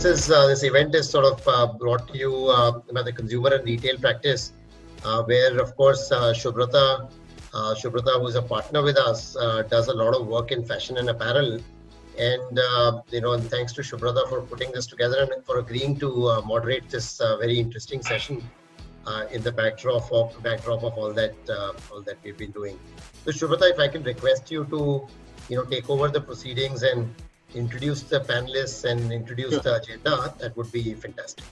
this event is sort of brought to you by the consumer and retail practice, where of course Shubhrata, who is a partner with us, does a lot of work in fashion and apparel. And and thanks to Shubhrata for putting this together and for agreeing to moderate this very interesting session in the backdrop of all that we've been doing. So Shubhrata, if I can request you to take over the proceedings and introduce the panelists and introduce the agenda, that would be fantastic.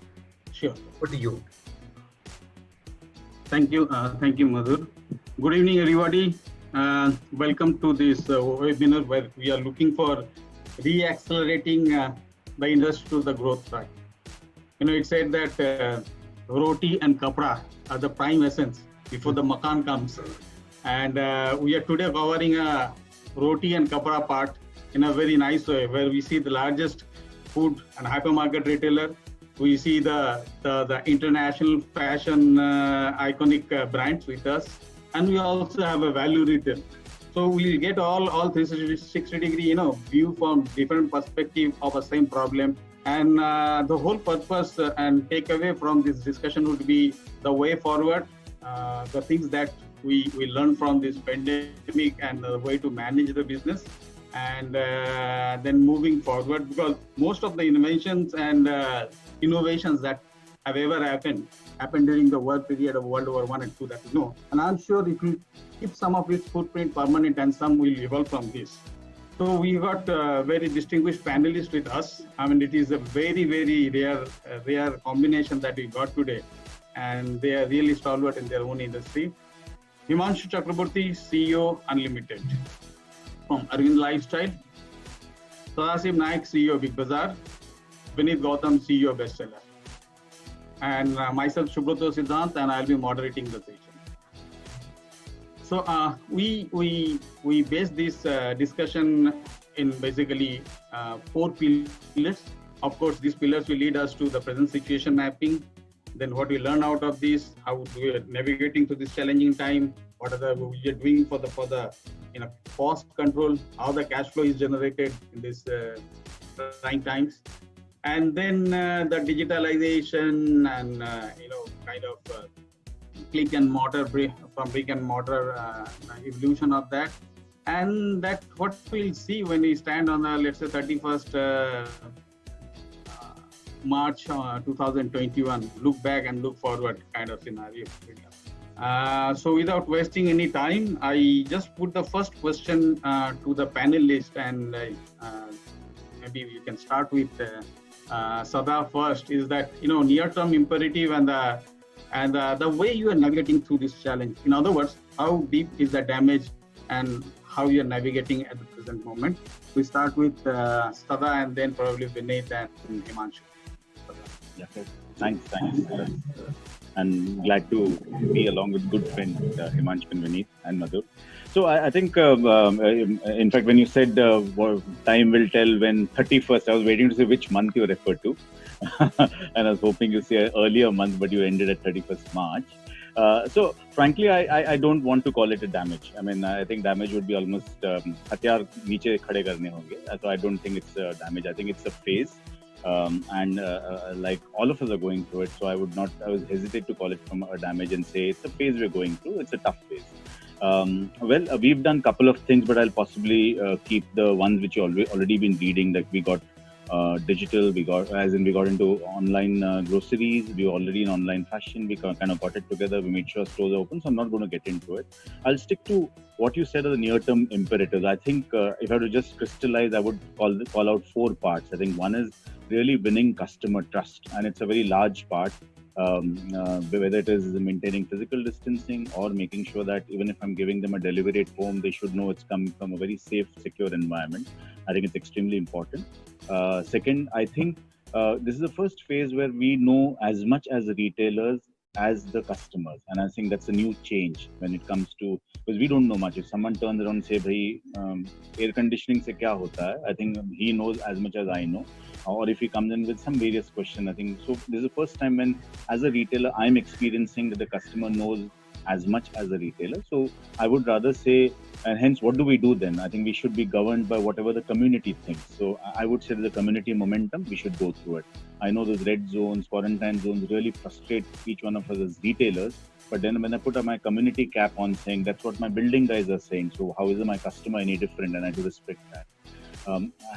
Sure. Over to you. Thank you, Madhur. Good evening, everybody. Welcome to this webinar where we are looking for re-accelerating the industry to the growth track. It said that roti and kapra are the prime essence before the makan comes. And we are today covering a roti and kapra part in a very nice way, where we see the largest food and hypermarket retailer. We see the international fashion iconic brands with us, and we also have a value retail. So we'll get all 360 degree view from different perspective of the same problem. And the whole purpose and takeaway from this discussion would be the way forward, the things that we learn from this pandemic and the way to manage the business, and then moving forward, because most of the inventions and innovations that have ever happened during the war period of World War I and II, that and I'm sure it will keep some of its footprint permanent and some will evolve from this. So we got very distinguished panelists with us. I mean, it is a very, very rare combination that we got today, and they are really stalwart in their own industry. Himanshu Chakraborty, CEO, Unlimited, from Arvind Lifestyle. Sadashiv Naik, CEO, Big Bazaar. Vineet Gautam, CEO, Bestseller. And myself, Shubhrata Siddhant, and I'll be moderating the session. So we base this discussion in basically 4 pillars. Of course, these pillars will lead us to the present situation mapping, then what we learn out of this, how we are navigating through this challenging time, what are we are doing for the cost control, how the cash flow is generated in this trying times, and then the digitalization and kind of brick and mortar evolution of that, and that what we'll see when we stand on the, let's say, 31st March 2021, look back and look forward kind of scenario. So without wasting any time, I just put the first question to the panelist, and maybe we can start with Sada first. Is that near-term imperative and the way you are navigating through this challenge? In other words, how deep is the damage and how you are navigating at the present moment? We start with Sada and then probably Vineet and Himanshu. Yeah, thanks. And glad to be along with good friends Himanshu and Vineet and Madhur. So I think, in fact, when you said time will tell when 31st, I was waiting to say which month you referred to. And I was hoping you say earlier month, but you ended at 31st March. So frankly, I don't want to call it a damage. I mean, I think damage would be almost hatyar niche khade karne honge. So I don't think it's a damage. I think it's a phase. And like all of us are going through it, so I would hesitate to call it from a damage and say it's a phase we're going through. It's a tough phase. We've done a couple of things, but I'll possibly keep the ones which you already been reading. Like we got digital, we got into online groceries. We were already in online fashion. We kind of got it together. We made sure stores are open. So I'm not going to get into it. I'll stick to what you said are the near-term imperatives. I think if I were to just crystallize, I would call out 4 parts. I think one is really winning customer trust, and it's a very large part. Whether it is maintaining physical distancing or making sure that even if I'm giving them a delivery at home, they should know it's coming from a very safe, secure environment. I think it's extremely important. Second, I think this is the first phase where we know as much as retailers as the customers, and I think that's a new change when it comes to, because we don't know much. If someone turns around and say, "Bhai, air conditioning se kya hota hai?" I think he knows as much as I know. Or if he comes in with some various question, I think so. This is the first time when, as a retailer, I'm experiencing that the customer knows as much as a retailer. So I would rather say And hence, what do we do then? I think we should be governed by whatever the community thinks. So I would say the community momentum, we should go through it. I know those red zones, quarantine zones really frustrate each one of us as retailers. But then when I put up my community cap on saying that's what my building guys are saying, so how is my customer any different? And I do respect that.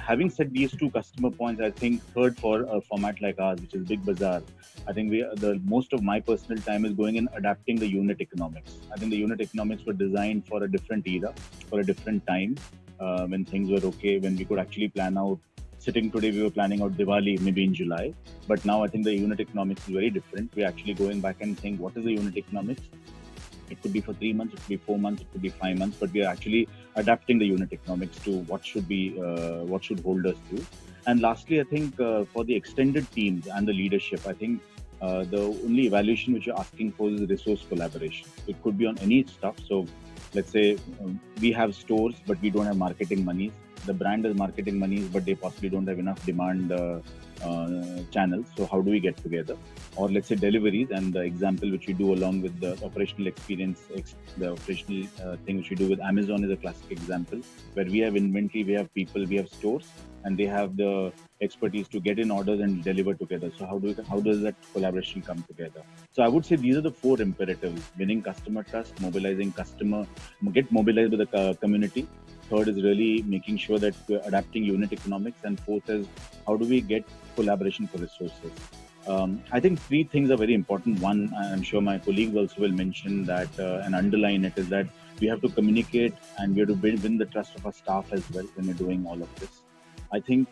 Having said these two customer points, I think third for a format like ours, which is Big Bazaar, I think the most of my personal time is going in adapting the unit economics. I think the unit economics were designed for a different era, for a different time, when things were okay, when we could actually plan out. Sitting today, we were planning out Diwali maybe in July, but now I think the unit economics is very different. We're actually going back and saying, what is the unit economics? It could be for 3 months, it could be 4 months, it could be 5 months, but we are actually adapting the unit economics to what should hold us through. And lastly, I think for the extended teams and the leadership, I think the only evaluation which you're asking for is resource collaboration. It could be on any stuff. So let's say we have stores, but we don't have marketing monies. The brand has marketing monies, but they possibly don't have enough demand channels. So how do we get together? Or let's say deliveries, and the example which we do along with the operational experience, the operational thing which we do with Amazon is a classic example, where we have inventory, we have people, we have stores, and they have the expertise to get in orders and deliver together. So how does that collaboration come together? So I would say these are the four imperatives: winning customer trust, mobilizing customer, get mobilized with the community. Third is really making sure that we're adapting unit economics, and fourth is how do we get collaboration for resources. I think three things are very important. One, I'm sure my colleagues also will mention that and underline it, is that we have to communicate and we have to win the trust of our staff as well when we're doing all of this. I think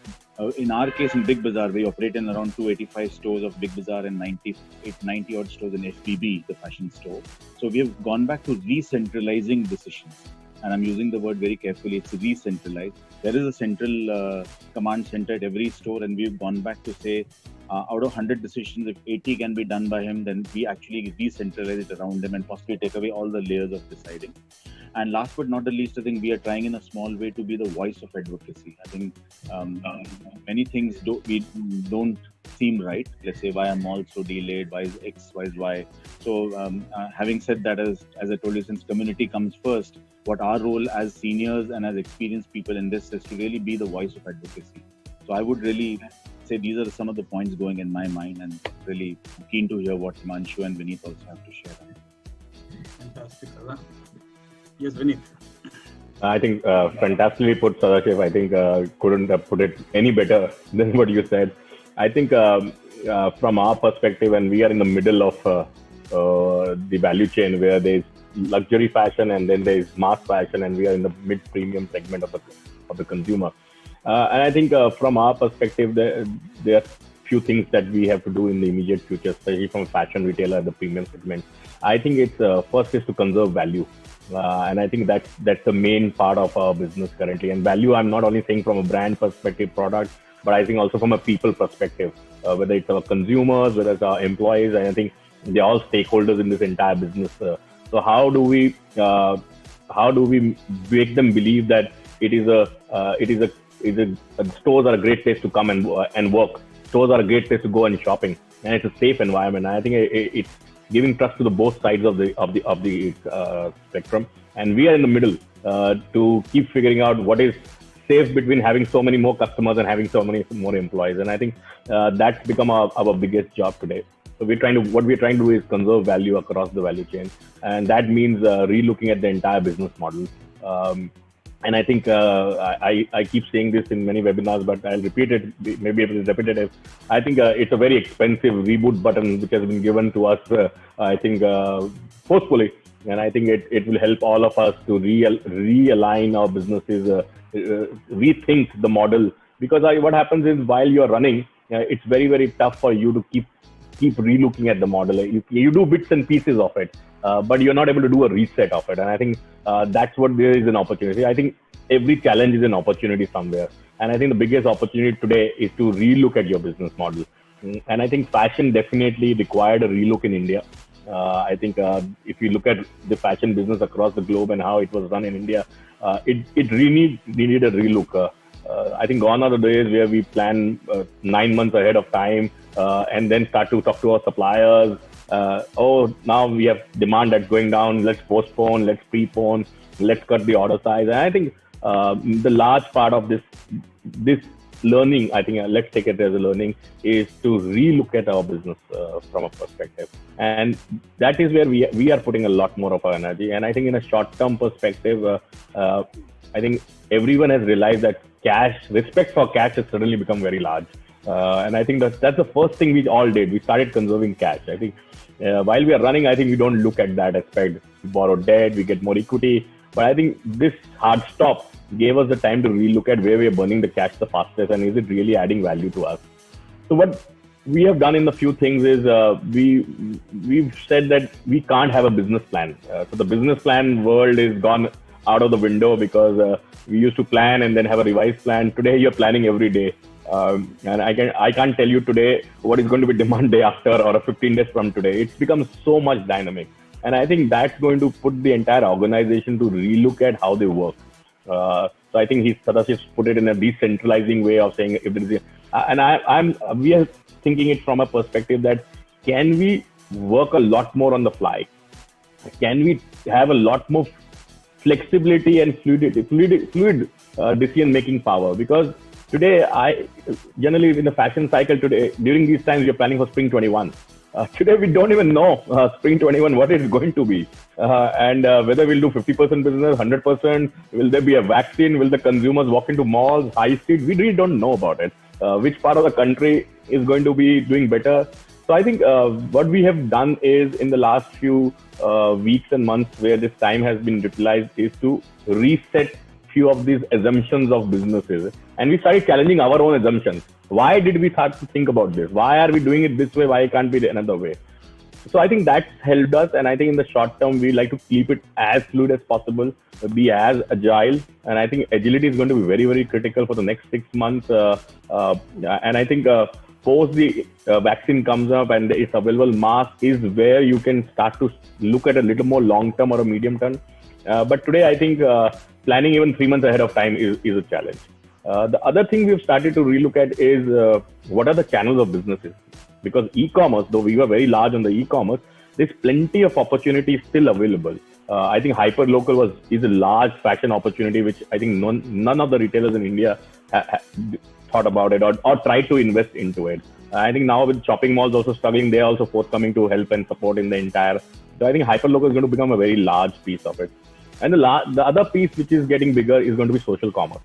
in our case in Big Bazaar, we operate in around 285 stores of Big Bazaar and 90 odd stores in FBB, the fashion store. So we have gone back to re-centralizing decisions. And I'm using the word very carefully, it's re-centralized. There is a central command center at every store, and we've gone back to say, out of 100 decisions, if 80 can be done by him, then we actually decentralize it around him and possibly take away all the layers of deciding. And last but not the least, I think we are trying in a small way to be the voice of advocacy. I think many things we don't seem right. Let's say, why are malls so delayed? Why is X? Why is Y? So having said that, as I told you, since community comes first, what our role as seniors and as experienced people in this is to really be the voice of advocacy. So I would really say these are some of the points going in my mind, and really keen to hear what Himanshu and Vineet also have to share. Fantastic. Yes, Vineet. I think fantastically put, Sadashiv. I think couldn't have put it any better than what you said. I think from our perspective, and we are in the middle of the value chain where there's luxury fashion and then there's mass fashion, and we are in the mid-premium segment of the consumer. And I think from our perspective, there are few things that we have to do in the immediate future, especially from a fashion retailer, the premium segment. I think it's first is to conserve value. And I think that's the main part of our business currently. And value, I'm not only saying from a brand perspective, product, but I think also from a people perspective, whether it's our consumers, whether it's our employees, and I think they're all stakeholders in this entire business. So how do we make them believe that stores are a great place to come and work. Stores are a great place to go and shopping, and it's a safe environment. And I think it's giving trust to the both sides of the spectrum, and we are in the middle to keep figuring out what is safe between having so many more customers and having so many more employees. And I think that's become our biggest job today. So what we're trying to do is conserve value across the value chain, and that means re-looking at the entire business model. And I think I keep saying this in many webinars, but I'll repeat it. Maybe it is repetitive. I think it's a very expensive reboot button which has been given to us, I think, forcefully. And I think it will help all of us to realign our businesses, rethink the model. Because what happens is while you're running, it's very, very tough for you to keep relooking at the model. You do bits and pieces of it, but you're not able to do a reset of it. And I think that's what there is an opportunity. I think every challenge is an opportunity somewhere. And I think the biggest opportunity today is to relook at your business model. And I think fashion definitely required a relook in India. I think if you look at the fashion business across the globe and how it was run in India, it really needed a relook. I think gone are the days where we plan 9 months ahead of time and then start to talk to our suppliers oh, now we have demand that's going down. Let's postpone. Let's prepone. Let's cut the order size. And I think the large part of this learning, I think let's take it as a learning, is to relook at our business from a perspective. And that is where we are putting a lot more of our energy. And I think in a short-term perspective, I think everyone has realized that respect for cash has suddenly become very large. And I think that's the first thing we all did. We started conserving cash. I think while we are running, I think we don't look at that aspect. We borrow debt, we get more equity. But I think this hard stop gave us the time to relook at where we are burning the cash the fastest and is it really adding value to us. So what we have done in the few things is we've said that we can't have a business plan. So the business plan world is gone out of the window because we used to plan and then have a revised plan. Today you're planning every day. And I can't tell you today what is going to be demand day after or 15 days from today. It's become so much dynamic. And I think that's going to put the entire organization to relook at how they work. So I think Sadashiv's put it in a decentralizing way of saying if there is we are thinking it from a perspective that can we work a lot more on the fly? Can we have a lot more flexibility and fluid decision-making power? Because today, I generally in the fashion cycle today, during these times, we're planning for Spring 21. Today, we don't even know Spring 21, what it's going to be. And whether we'll do 50% business, 100%, will there be a vaccine? Will the consumers walk into malls, high street? We really don't know about it. Which part of the country is going to be doing better? So I think what we have done is in the last few weeks and months where this time has been utilized is to reset few of these assumptions of businesses. And we started challenging our own assumptions. Why did we start to think about this? Why are we doing it this way? Why can't be another way? So I think that's helped us. And I think in the short term, we like to keep it as fluid as possible, be as agile. And I think agility is going to be very, very critical for the next 6 months. And I think post the vaccine comes up and it's available, mask is where you can start to look at a little more long term or a medium term. But today, I think planning even 3 months ahead of time is a challenge. The other thing we've started to relook at is what are the channels of businesses? Because e-commerce, though we were very large on the e-commerce, there's plenty of opportunities still available. I think hyperlocal is a large fashion opportunity, which I think none of the retailers in India thought about it or tried to invest into it. I think now with shopping malls also struggling, they're also forthcoming to help and support in the entire. So I think hyperlocal is going to become a very large piece of it. And the other piece which is getting bigger is going to be social commerce.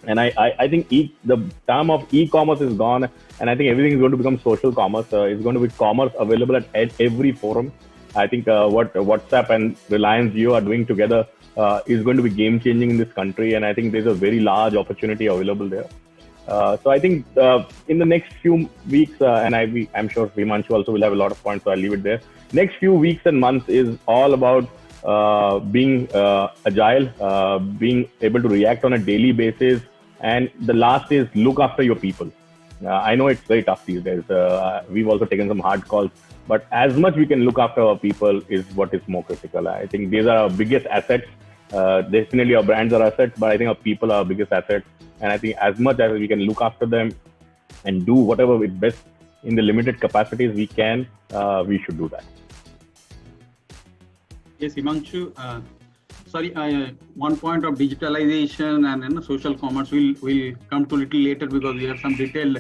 And I think the term of e-commerce is gone, and I think everything is going to become social commerce. It's going to be commerce available at every forum. I think what WhatsApp and Reliance Jio are doing together is going to be game changing in this country, and I think there's a very large opportunity available there. So I think in the next few weeks, and I'm sure Himanshu also will have a lot of points, so I'll leave it there. Next few weeks and months is all about being agile, being able to react on a daily basis. And the last is look after your people. I know it's very tough these days. We've also taken some hard calls, but as much we can look after our people is what is more critical. I think these are our biggest assets. Definitely our brands are assets, but I think our people are our biggest assets. And I think as much as we can look after them and do whatever is best in the limited capacities we can, we should do that. Yes, Himanshu. One point of digitalization and social commerce will come to a little later because we have some detailed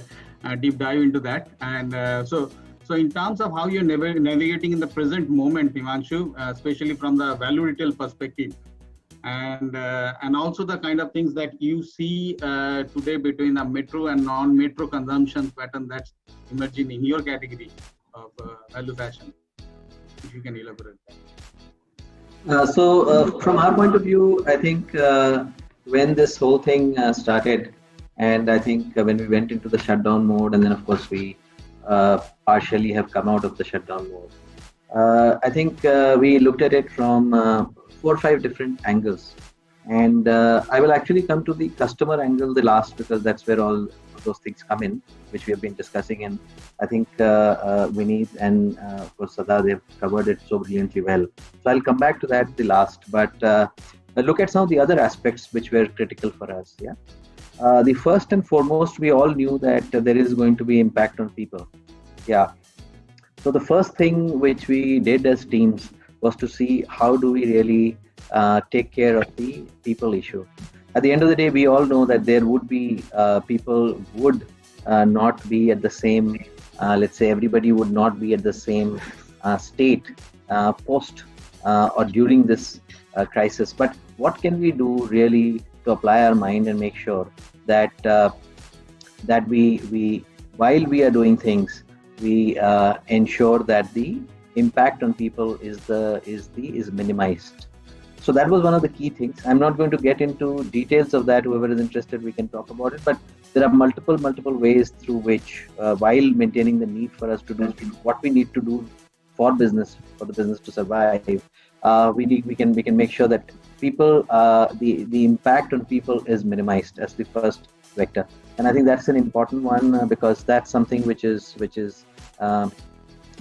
deep dive into that. And so in terms of how you're navigating in the present moment, Himanshu, especially from the value retail perspective, and also the kind of things that you see today between the metro and non-metro consumption pattern that's emerging in your category of value fashion, if you can elaborate. From our point of view, I think when this whole thing started, and I think when we went into the shutdown mode, and then of course we partially have come out of the shutdown mode, I think we looked at it from 4 or 5 different angles. And I will actually come to the customer angle the last, because that's where all of those things come in, which we have been discussing. And I think Vineet and of course Sada, they've covered it so brilliantly well. So I'll come back to that the last, but look at some of the other aspects which were critical for us. Yeah. The first and foremost, we all knew that there is going to be impact on people. Yeah. So the first thing which we did as teams was to see how do we really take care of the people issue. At the end of the day, we all know that there would be people would not be at the same, let's say everybody would not be at the same state post or during this crisis. But what can we do really to apply our mind and make sure that that we while we are doing things, we ensure that the impact on people is minimized. So that was one of the key things. I'm not going to get into details of that. Whoever is interested, we can talk about it. But there are multiple ways through which, while maintaining the need for us to do what we need to do for the business to survive, we can make sure that people, the impact on people is minimized as the first vector. And I think that's an important one because that's something which is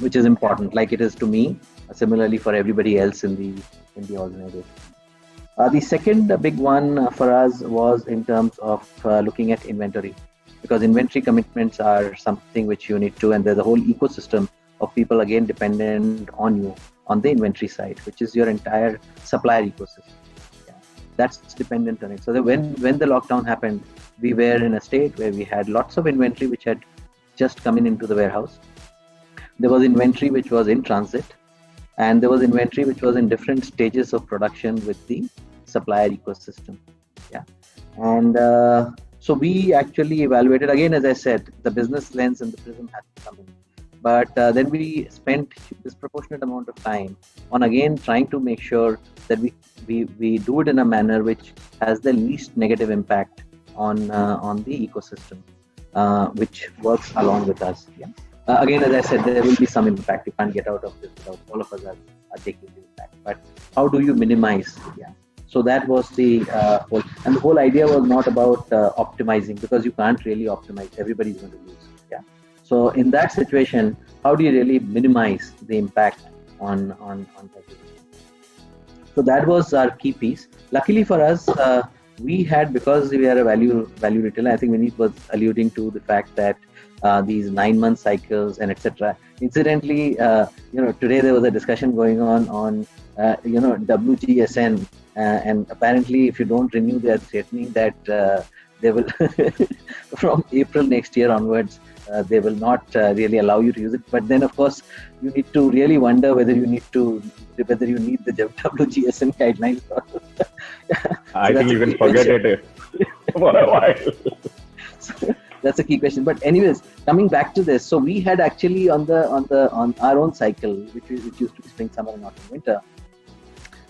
important, like it is to me. Similarly, for everybody else in the organization. The second big one for us was in terms of looking at inventory, because inventory commitments are something which you need to, and there's a whole ecosystem of people again dependent on you on the inventory side, which is your entire supplier ecosystem. Yeah. That's dependent on it. So that when the lockdown happened, we were in a state where we had lots of inventory which had just come into the warehouse. There was inventory which was in transit, and there was inventory which was in different stages of production with the supplier ecosystem. Yeah, and so we actually evaluated, again, as I said, the business lens and the prism has to come in. But then we spent disproportionate amount of time on again trying to make sure that we do it in a manner which has the least negative impact on the ecosystem, which works along with us. Yeah. Again, as I said, there will be some impact. You can't get out of this without all of us are taking the impact. But how do you minimize? Yeah. So that was the whole, and the whole idea was not about optimizing, because you can't really optimize. Everybody's going to lose. Yeah. So in that situation, how do you really minimize the impact on everybody? So that was our key piece. Luckily for us, we had, because we are a value retailer, I think Vineet was alluding to the fact that these 9-month cycles and etc. Incidentally, today there was a discussion going on WGSN, and apparently if you don't renew, they are threatening that they will from April next year onwards, they will not really allow you to use it. But then of course you need to really wonder whether you need the WGSN guidelines. I think you can forget it for a while. So, that's a key question. But anyways, coming back to this, so we had actually on our own cycle, which used to be spring, summer, and autumn, winter,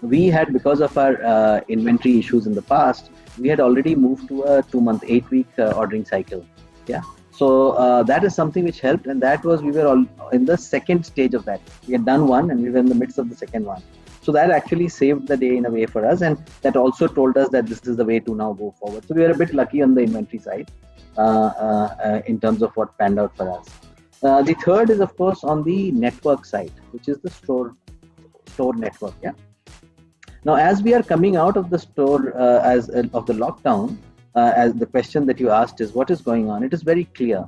we had, because of our inventory issues in the past, we had already moved to a 2-month, 8-week ordering cycle. Yeah. So that is something which helped, and that was, we were all in the second stage of that. We had done one, and we were in the midst of the second one. So that actually saved the day in a way for us, and that also told us that this is the way to now go forward. So we were a bit lucky on the inventory side. In terms of what panned out for us. The third is, of course, on the network side, which is the store network. Yeah. Now, as we are coming out of the store of the lockdown, as the question that you asked is what is going on, it is very clear.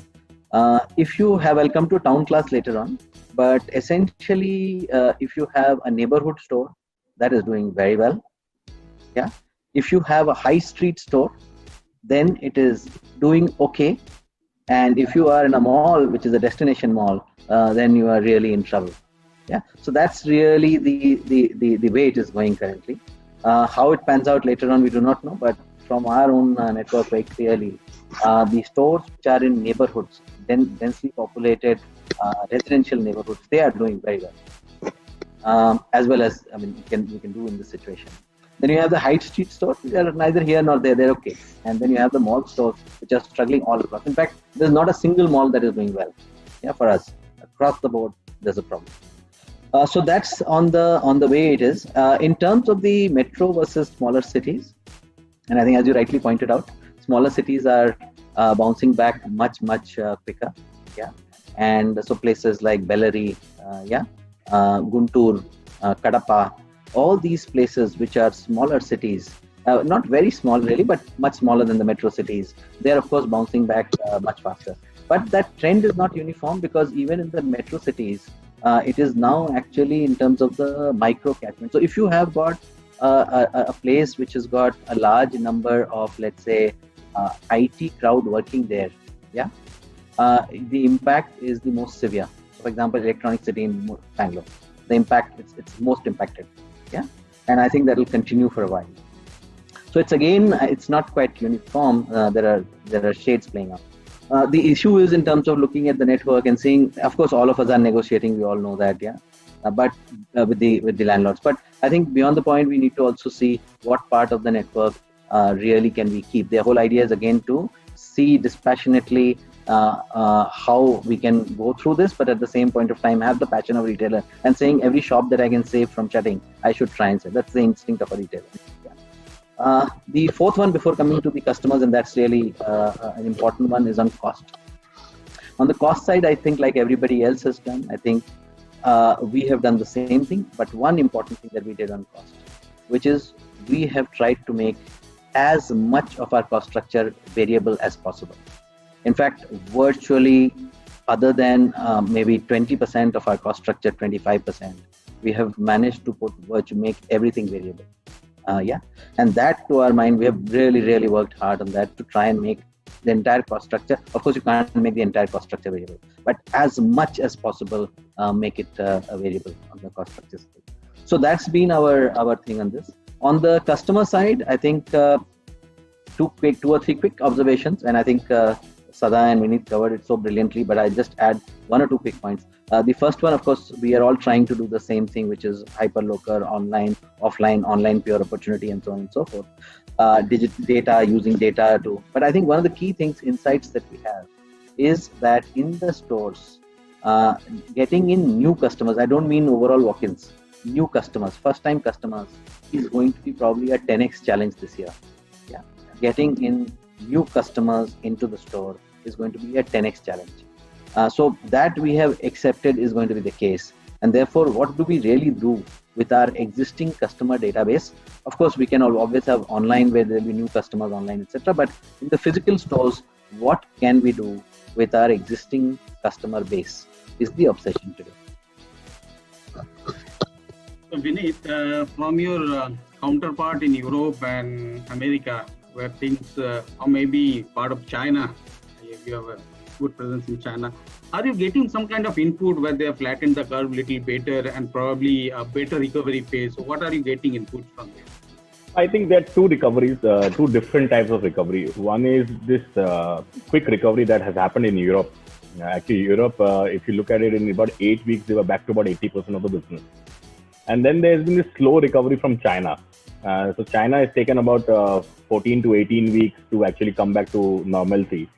If you have, I'll come to town class later on, but essentially, if you have a neighborhood store, that is doing very well. Yeah. If you have a high street store, then it is doing okay. And if you are in a mall, which is a destination mall, then you are really in trouble. Yeah. So that's really the way it is going currently. How it pans out later on, we do not know. But from our own network, very clearly, the stores which are in neighborhoods, densely populated residential neighborhoods, they are doing very well. As well as, we can do in this situation. Then you have the high street stores, which are neither here nor there, they're okay. And then you have the mall stores, which are struggling all across. In fact, there's not a single mall that is doing well. Yeah, for us, across the board, there's a problem. So that's on the way it is. In terms of the metro versus smaller cities, and I think as you rightly pointed out, smaller cities are bouncing back much quicker. Yeah, and so places like Bellary, Guntur, Kadapa, all these places which are smaller cities, not very small really, but much smaller than the metro cities, they are of course bouncing back much faster. But that trend is not uniform, because even in the metro cities, It is now actually in terms of the micro catchment. So if you have got a place which has got a large number of, let's say, IT crowd working there, yeah, the impact is the most severe. So for example, Electronic City in Bangalore, the impact, it's most impacted, yeah, and I think that will continue for a while. So it's not quite uniform. There are shades playing out. The issue is in terms of looking at the network and seeing. Of course, all of us are negotiating. We all know that, yeah. But with the landlords. But I think beyond the point, we need to also see what part of the network really can we keep. The whole idea is again to see dispassionately how we can go through this, but at the same point of time have the passion of a retailer and saying every shop that I can save from shutting, I should try and save. That's the instinct of a retailer. The fourth one before coming to the customers, and that's really an important one, is on cost. On the cost side, I think like everybody else has done, I think we have done the same thing, but one important thing that we did on cost, which is we have tried to make as much of our cost structure variable as possible. In fact, virtually other than maybe 20% of our cost structure, 25%, we have managed to make everything variable. And that, to our mind, we have really worked hard on that to try and make the entire cost structure. Of course, you can't make the entire cost structure variable, but as much as possible, make it a variable on the cost structure side. So that's been our thing on this. On the customer side, I think two or three quick observations, and I think Sada and Vineet covered it so brilliantly, but I just add one or two quick points. The first one, of course, we are all trying to do the same thing, which is hyperlocal, online, offline, online pure opportunity, and so on and so forth. Data, using data to. But I think one of the key things, insights that we have, is that in the stores, getting in new customers, I don't mean overall walk-ins, new customers, first-time customers, is going to be probably a 10x challenge this year. Yeah, getting in new customers into the store is going to be a 10x challenge. So that we have accepted is going to be the case. And therefore, what do we really do with our existing customer database? Of course, we can always have online where there will be new customers online, etc. But in the physical stores, what can we do with our existing customer base is the obsession today. So Vineet, from your counterpart in Europe and America, where things, or maybe part of China, you have a good presence in China. Are you getting some kind of input where they have flattened the curve a little better and probably a better recovery phase? So what are you getting input from there? I think there are two recoveries, two different types of recovery. One is this quick recovery that has happened in Europe. Actually, Europe, if you look at it, in about 8 weeks, they were back to about 80% of the business. And then there's been this slow recovery from China. So China has taken about 14 to 18 weeks to actually come back to normalcy,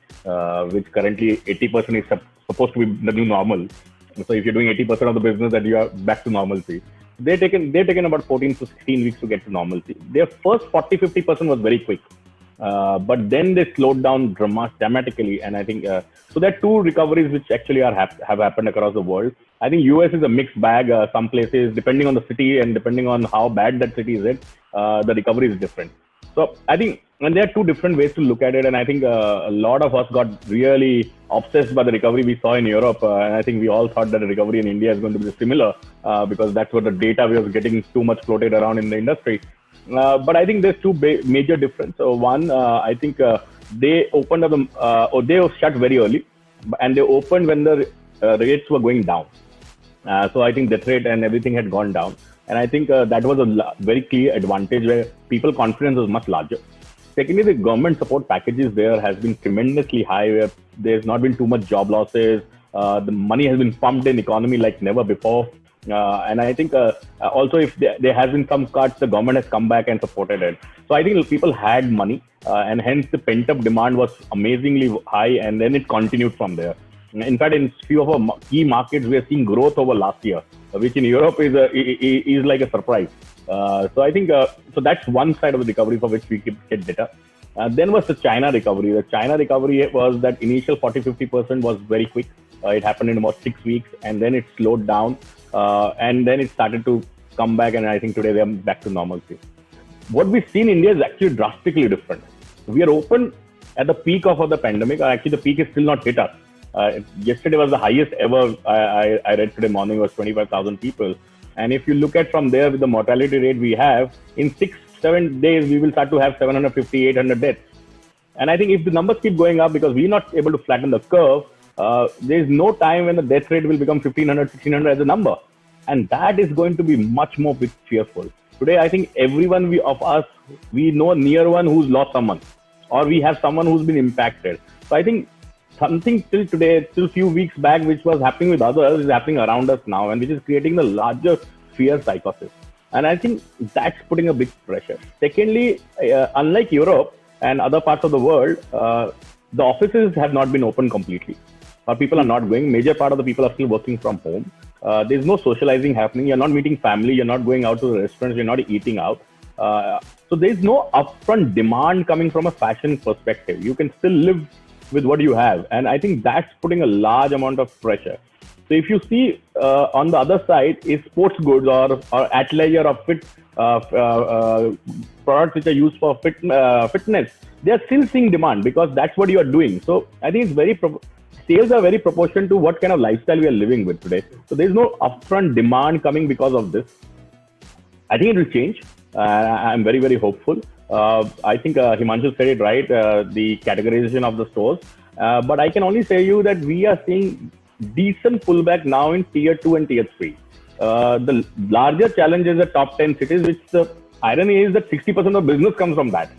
which currently 80% is supposed to be the new normal. So if you're doing 80% of the business, that you are back to normalcy. They've taken about 14 to 16 weeks to get to normalcy. Their first 40-50% was very quick, but then they slowed down dramatically. And I think so there are two recoveries which actually have happened across the world. I think US is a mixed bag. Some places, depending on the city and depending on how bad that city is, the recovery is different. So I think, and there are two different ways to look at it. And I think a lot of us got really obsessed by the recovery we saw in Europe. And I think we all thought that the recovery in India is going to be similar because that's what the data we was getting too much floated around in the industry. But I think there's two major differences. So one, I think they opened up or they were shut very early, and they opened when the rates were going down. So I think death rate and everything had gone down. And I think that was a very clear advantage where people confidence was much larger. Secondly, the government support packages there has been tremendously high, where there's not been too much job losses. The money has been pumped in economy like never before. And I think also if there has been some cuts, the government has come back and supported it. So I think people had money and hence the pent up demand was amazingly high, and then it continued from there. In fact, in few of our key markets, we are seeing growth over last year, which in Europe is like a surprise. So I think so that's one side of the recovery for which we get data. Then was the China recovery. The China recovery was that initial 40-50% was very quick. It happened in about 6 weeks, and then it slowed down, and then it started to come back. And I think today they are back to normalcy. What we see in India is actually drastically different. We are open at the peak of the pandemic. Actually, the peak is still not hit us. Yesterday was the highest ever. I read today morning was 25,000 people. And if you look at from there with the mortality rate we have, in 6-7 days, we will start to have 750, 800 deaths. And I think if the numbers keep going up because we're not able to flatten the curve, there is no time when the death rate will become 1,500, 1,600 as a number. And that is going to be much more fearful. Today, I think everyone of us, we know a near one who's lost someone, or we have someone who's been impacted. So I think something till today, till few weeks back, which was happening with others, is happening around us now, and which is creating the larger fear psychosis. And I think that's putting a big pressure. Secondly, unlike Europe and other parts of the world, the offices have not been open completely. People are not going. Major part of the people are still working from home. There's no socializing happening. You're not meeting family. You're not going out to the restaurants. You're not eating out. So there's no upfront demand coming from a fashion perspective. You can still live with what you have. And I think that's putting a large amount of pressure. So if you see on the other side is sports goods or athleisure or fit products which are used for fitness, they are still seeing demand because that's what you are doing. So I think it's sales are very proportional to what kind of lifestyle we are living with today. So there's no upfront demand coming because of this. I think it will change. I'm very, very hopeful. I think Himanshu said it right, the categorization of the stores. But I can only say you that we are seeing decent pullback now in tier 2 and tier 3. The larger challenge is the top 10 cities, which the irony is that 60% of business comes from that.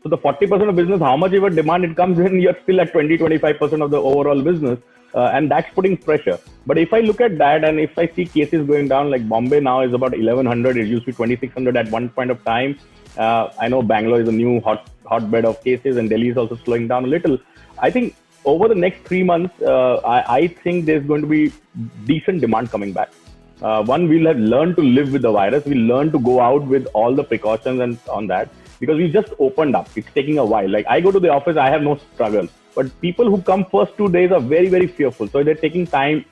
So the 40% of business, how much ever demand it comes in, you're still at 20-25% of the overall business. And that's putting pressure. But if I look at that and if I see cases going down, like Bombay now is about 1,100, it used to be 2,600 at one point of time. I know Bangalore is a new hotbed of cases and Delhi is also slowing down a little. I think over the next 3 months, I think there's going to be decent demand coming back. One, we'll have learned to live with the virus. We'll learn to go out with all the precautions and on that because we just opened up. It's taking a while. Like I go to the office, I have no struggle. But people who come first 2 days are very, very fearful. So they're taking time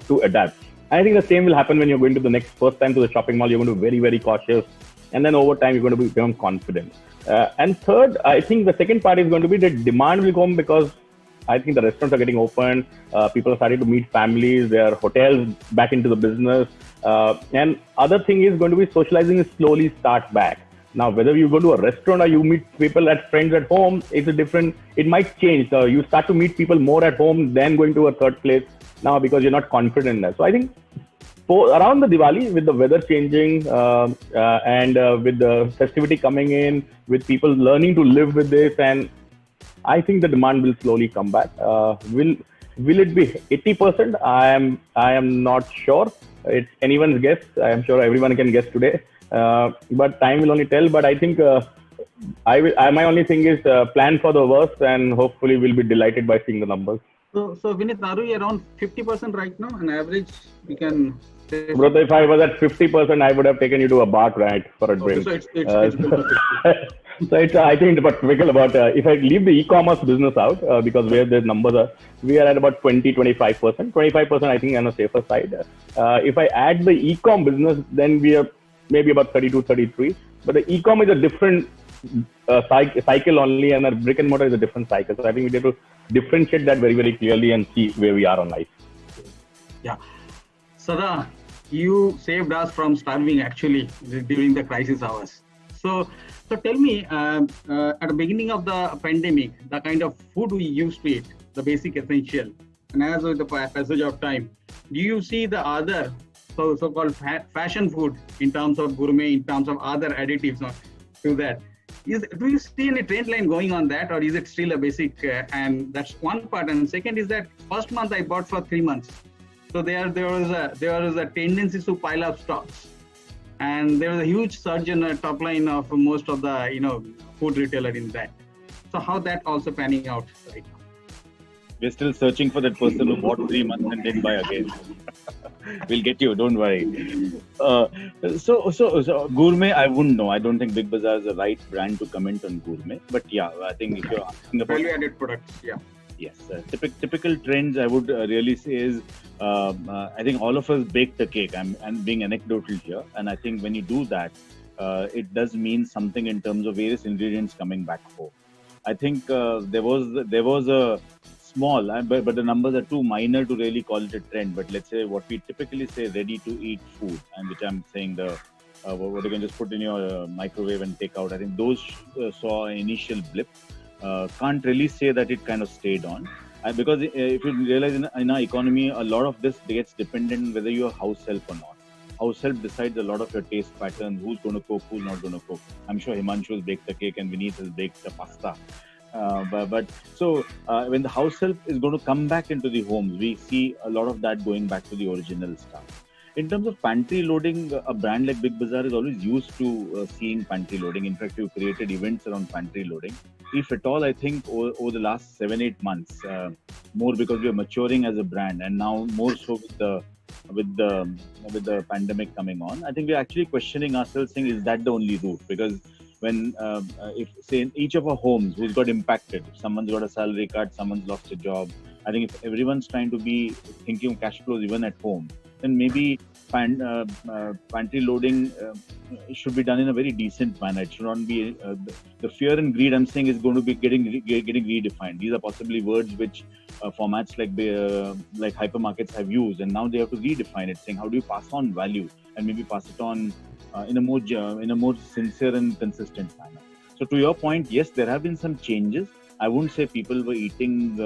to adapt. I think the same will happen when you're going to the first time to the shopping mall. You're going to be very, very cautious. And then over time, you're going to become confident. And third, I think the second part is going to be that demand will come because I think the restaurants are getting open. People are starting to meet families. There are hotels back into the business. And other thing is going to be socializing is slowly start back. Now, whether you go to a restaurant or you meet people as friends at home, it's a different, it might change. So you start to meet people more at home than going to a third place now because you're not confident in that. So I think around the Diwali, with the weather changing and with the festivity coming in, with people learning to live with this, and I think the demand will slowly come back. Will it be 80%? I am not sure. It's anyone's guess. I am sure everyone can guess today. But time will only tell. But I think my only thing is plan for the worst, and hopefully we'll be delighted by seeing the numbers. So Vinith, are we around 50% right now? On average, we can. Brother, if I was at 50%, I would have taken you to a bar tonight for a drink. Okay, so so it's I think about typical about if I leave the e-commerce business out because where the numbers are, we are at about 20-25%. 25% I think on the safer side. If I add the e-com business, then we are maybe about 32-33. But the e-com is a different cycle only, and a brick and mortar is a different cycle. So I think we need to differentiate that very, very clearly and see where we are on life. Yeah. Sada, you saved us from starving actually during the crisis hours. So tell me, at the beginning of the pandemic, the kind of food we used to eat, the basic essential, and as with the passage of time, do you see the other so-called fashion food in terms of gourmet, in terms of other additives to that? Do you see any trend line going on that, or is it still a basic? And that's one part. And second is that first month I bought for 3 months. So there was a tendency to pile up stocks, and there was a huge surge in the top line of most of the food retailer in that. So how that also panning out right now? We're still searching for that person who bought 3 months and didn't buy again. We'll get you, don't worry. So gourmet, I wouldn't know. I don't think Big Bazaar is the right brand to comment on gourmet. But yeah, I think if you're asking about value-added products, yeah. Yes, typical trends I would really say is I think all of us bake the cake. I'm being anecdotal here, and I think when you do that, it does mean something in terms of various ingredients coming back home. I think there was a small, but the numbers are too minor to really call it a trend. But let's say what we typically say, ready-to-eat food, and which I'm saying what you can just put in your microwave and take out. I think those saw an initial blip. Can't really say that it kind of stayed on. Because if you realize in our economy, a lot of this gets dependent whether you're house help or not. House help decides a lot of your taste pattern, who's going to cook, who's not going to cook. I'm sure Himanshu has baked the cake and Vineet has baked the pasta. So when the house help is going to come back into the homes, we see a lot of that going back to the original stuff. In terms of pantry loading, a brand like Big Bazaar is always used to seeing pantry loading. In fact, we've created events around pantry loading. If at all, I think over the last 7-8 months, more because we are maturing as a brand, and now more so with the pandemic coming on, I think we're actually questioning ourselves, saying, is that the only route? Because when if say in each of our homes who's got impacted, someone's got a salary cut, someone's lost a job, I think if everyone's trying to be thinking of cash flows even at home, then maybe pantry loading should be done in a very decent manner. It should not be the fear and greed, I'm saying, is going to be getting redefined. These are possibly words which formats like hypermarkets have used, and now they have to redefine it, saying how do you pass on value and maybe pass it on in a more sincere and consistent manner. So to your point, yes, there have been some changes. I wouldn't say people were eating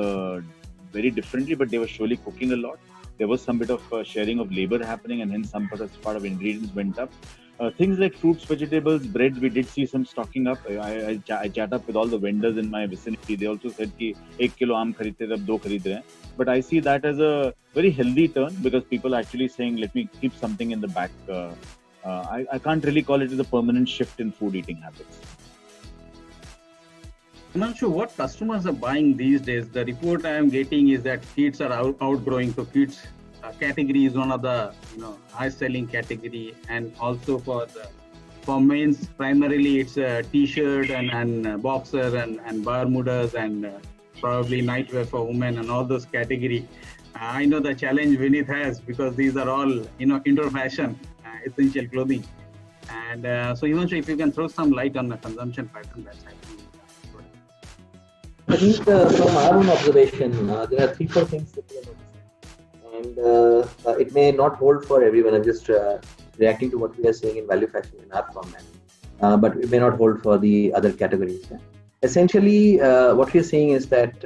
very differently, but they were surely cooking a lot. There was some bit of sharing of labor happening, and hence some part of ingredients went up. Things like fruits, vegetables, breads, we did see some stocking up. I chat up with all the vendors in my vicinity. They also said कि 1 kilo आम खरीदते थे, अब 2 खरीद रहे हैं. But I see that as a very healthy turn, because people are actually saying, let me keep something in the back. I can't really call it as a permanent shift in food eating habits. I'm not sure what customers are buying these days. The report I am getting is that kids are outgrowing. So kids category is one of the highest selling category, and also for men's primarily it's a t-shirt and boxer and bermudas and probably nightwear for women and all those category. I know the challenge Vineet has, because these are all indoor fashion, essential clothing. And so even if you can throw some light on the consumption pattern that's happening. I think from our own observation, there are 3-4 things that we are noticing, and it may not hold for everyone. I'm just reacting to what we are saying in value fashion in our format, but it may not hold for the other categories. Yeah? Essentially, what we are seeing is that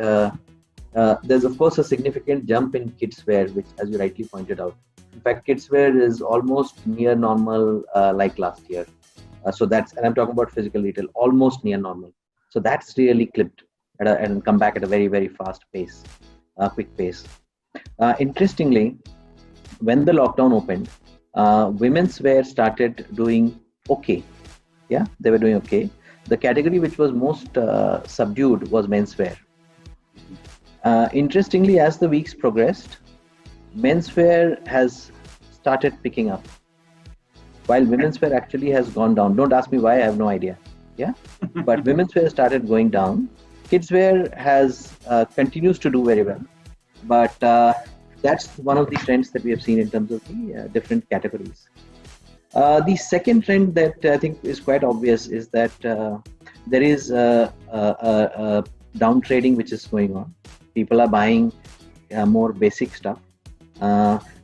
there's of course a significant jump in kids wear, which, as you rightly pointed out, in fact, kids wear is almost near normal like last year. So that's, and I'm talking about physical retail, almost near normal. So that's really clipped and come back at a very, very fast pace, quick pace. Interestingly, when the lockdown opened, women's wear started doing okay. Yeah, they were doing okay. The category which was most subdued was menswear. Interestingly, as the weeks progressed, menswear has started picking up, while women's wear actually has gone down. Don't ask me why, I have no idea. Yeah, but women's wear started going down. Kids wear has continues to do very well, but that's one of the trends that we have seen in terms of the different categories. The second trend that I think is quite obvious is that there is a down trading which is going on. People are buying more basic stuff.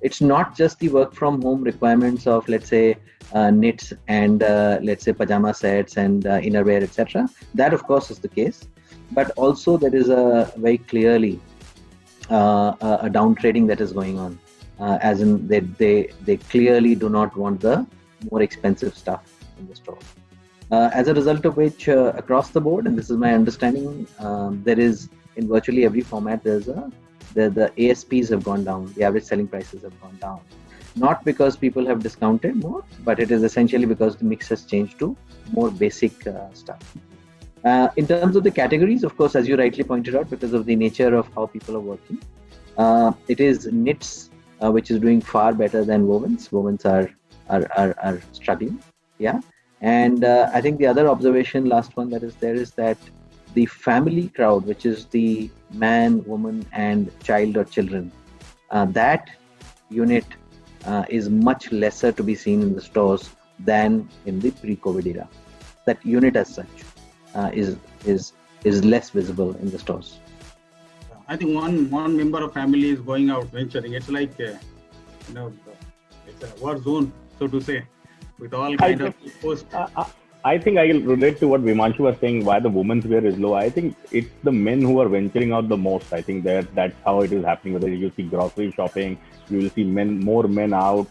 It's not just the work from home requirements of, let's say, knits and let's say pajama sets and innerwear, etc. That of course is the case, but also there is a very clearly a down trading that is going on, as in they clearly do not want the more expensive stuff in the store. As a result of which, across the board, and this is my understanding, there is in virtually every format the ASPs have gone down, the average selling prices have gone down. Not because people have discounted more, but it is essentially because the mix has changed to more basic stuff. In terms of the categories, of course, as you rightly pointed out, because of the nature of how people are working, it is knits which is doing far better than wovens. Wovens are struggling. Yeah. And I think the other observation, last one that is there, is that the family crowd, which is the man, woman, and child or children, that unit is much lesser to be seen in the stores than in the pre-COVID era. That unit as such is less visible in the stores. I think one member of family is going out venturing. It's like it's a war zone, so to say, with all kind of post. I think I will relate to what Vimanshu was saying, why the women's wear is low. I think it's the men who are venturing out the most. I think that's how it is happening. Whether you see grocery shopping, you will see more men out.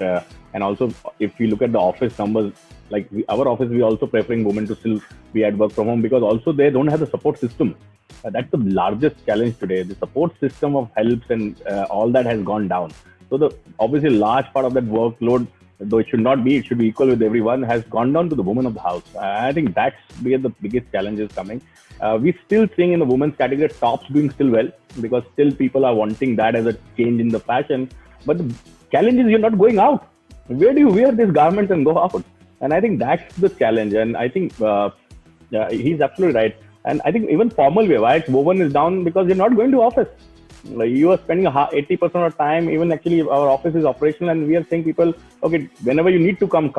And also, if you look at the office numbers, like our office, we also preferring women to still be at work from home because also they don't have the support system. That's the largest challenge today. The support system of helps and all that has gone down. So the obviously large part of that workload, though it should not be, it should be equal with everyone, has gone down to the women of the house. I think that's where the biggest challenge is coming. We're still seeing in the women's category tops doing still well because still people are wanting that as a change in the fashion. But the challenge is you're not going out. Where do you wear these garments and go out? And I think that's the challenge. And I think he's absolutely right. And I think even formal wear, why woven is down because you're not going to office. Like you are spending 80% of time, even actually our office is operational and we are saying people, okay, whenever you need to come.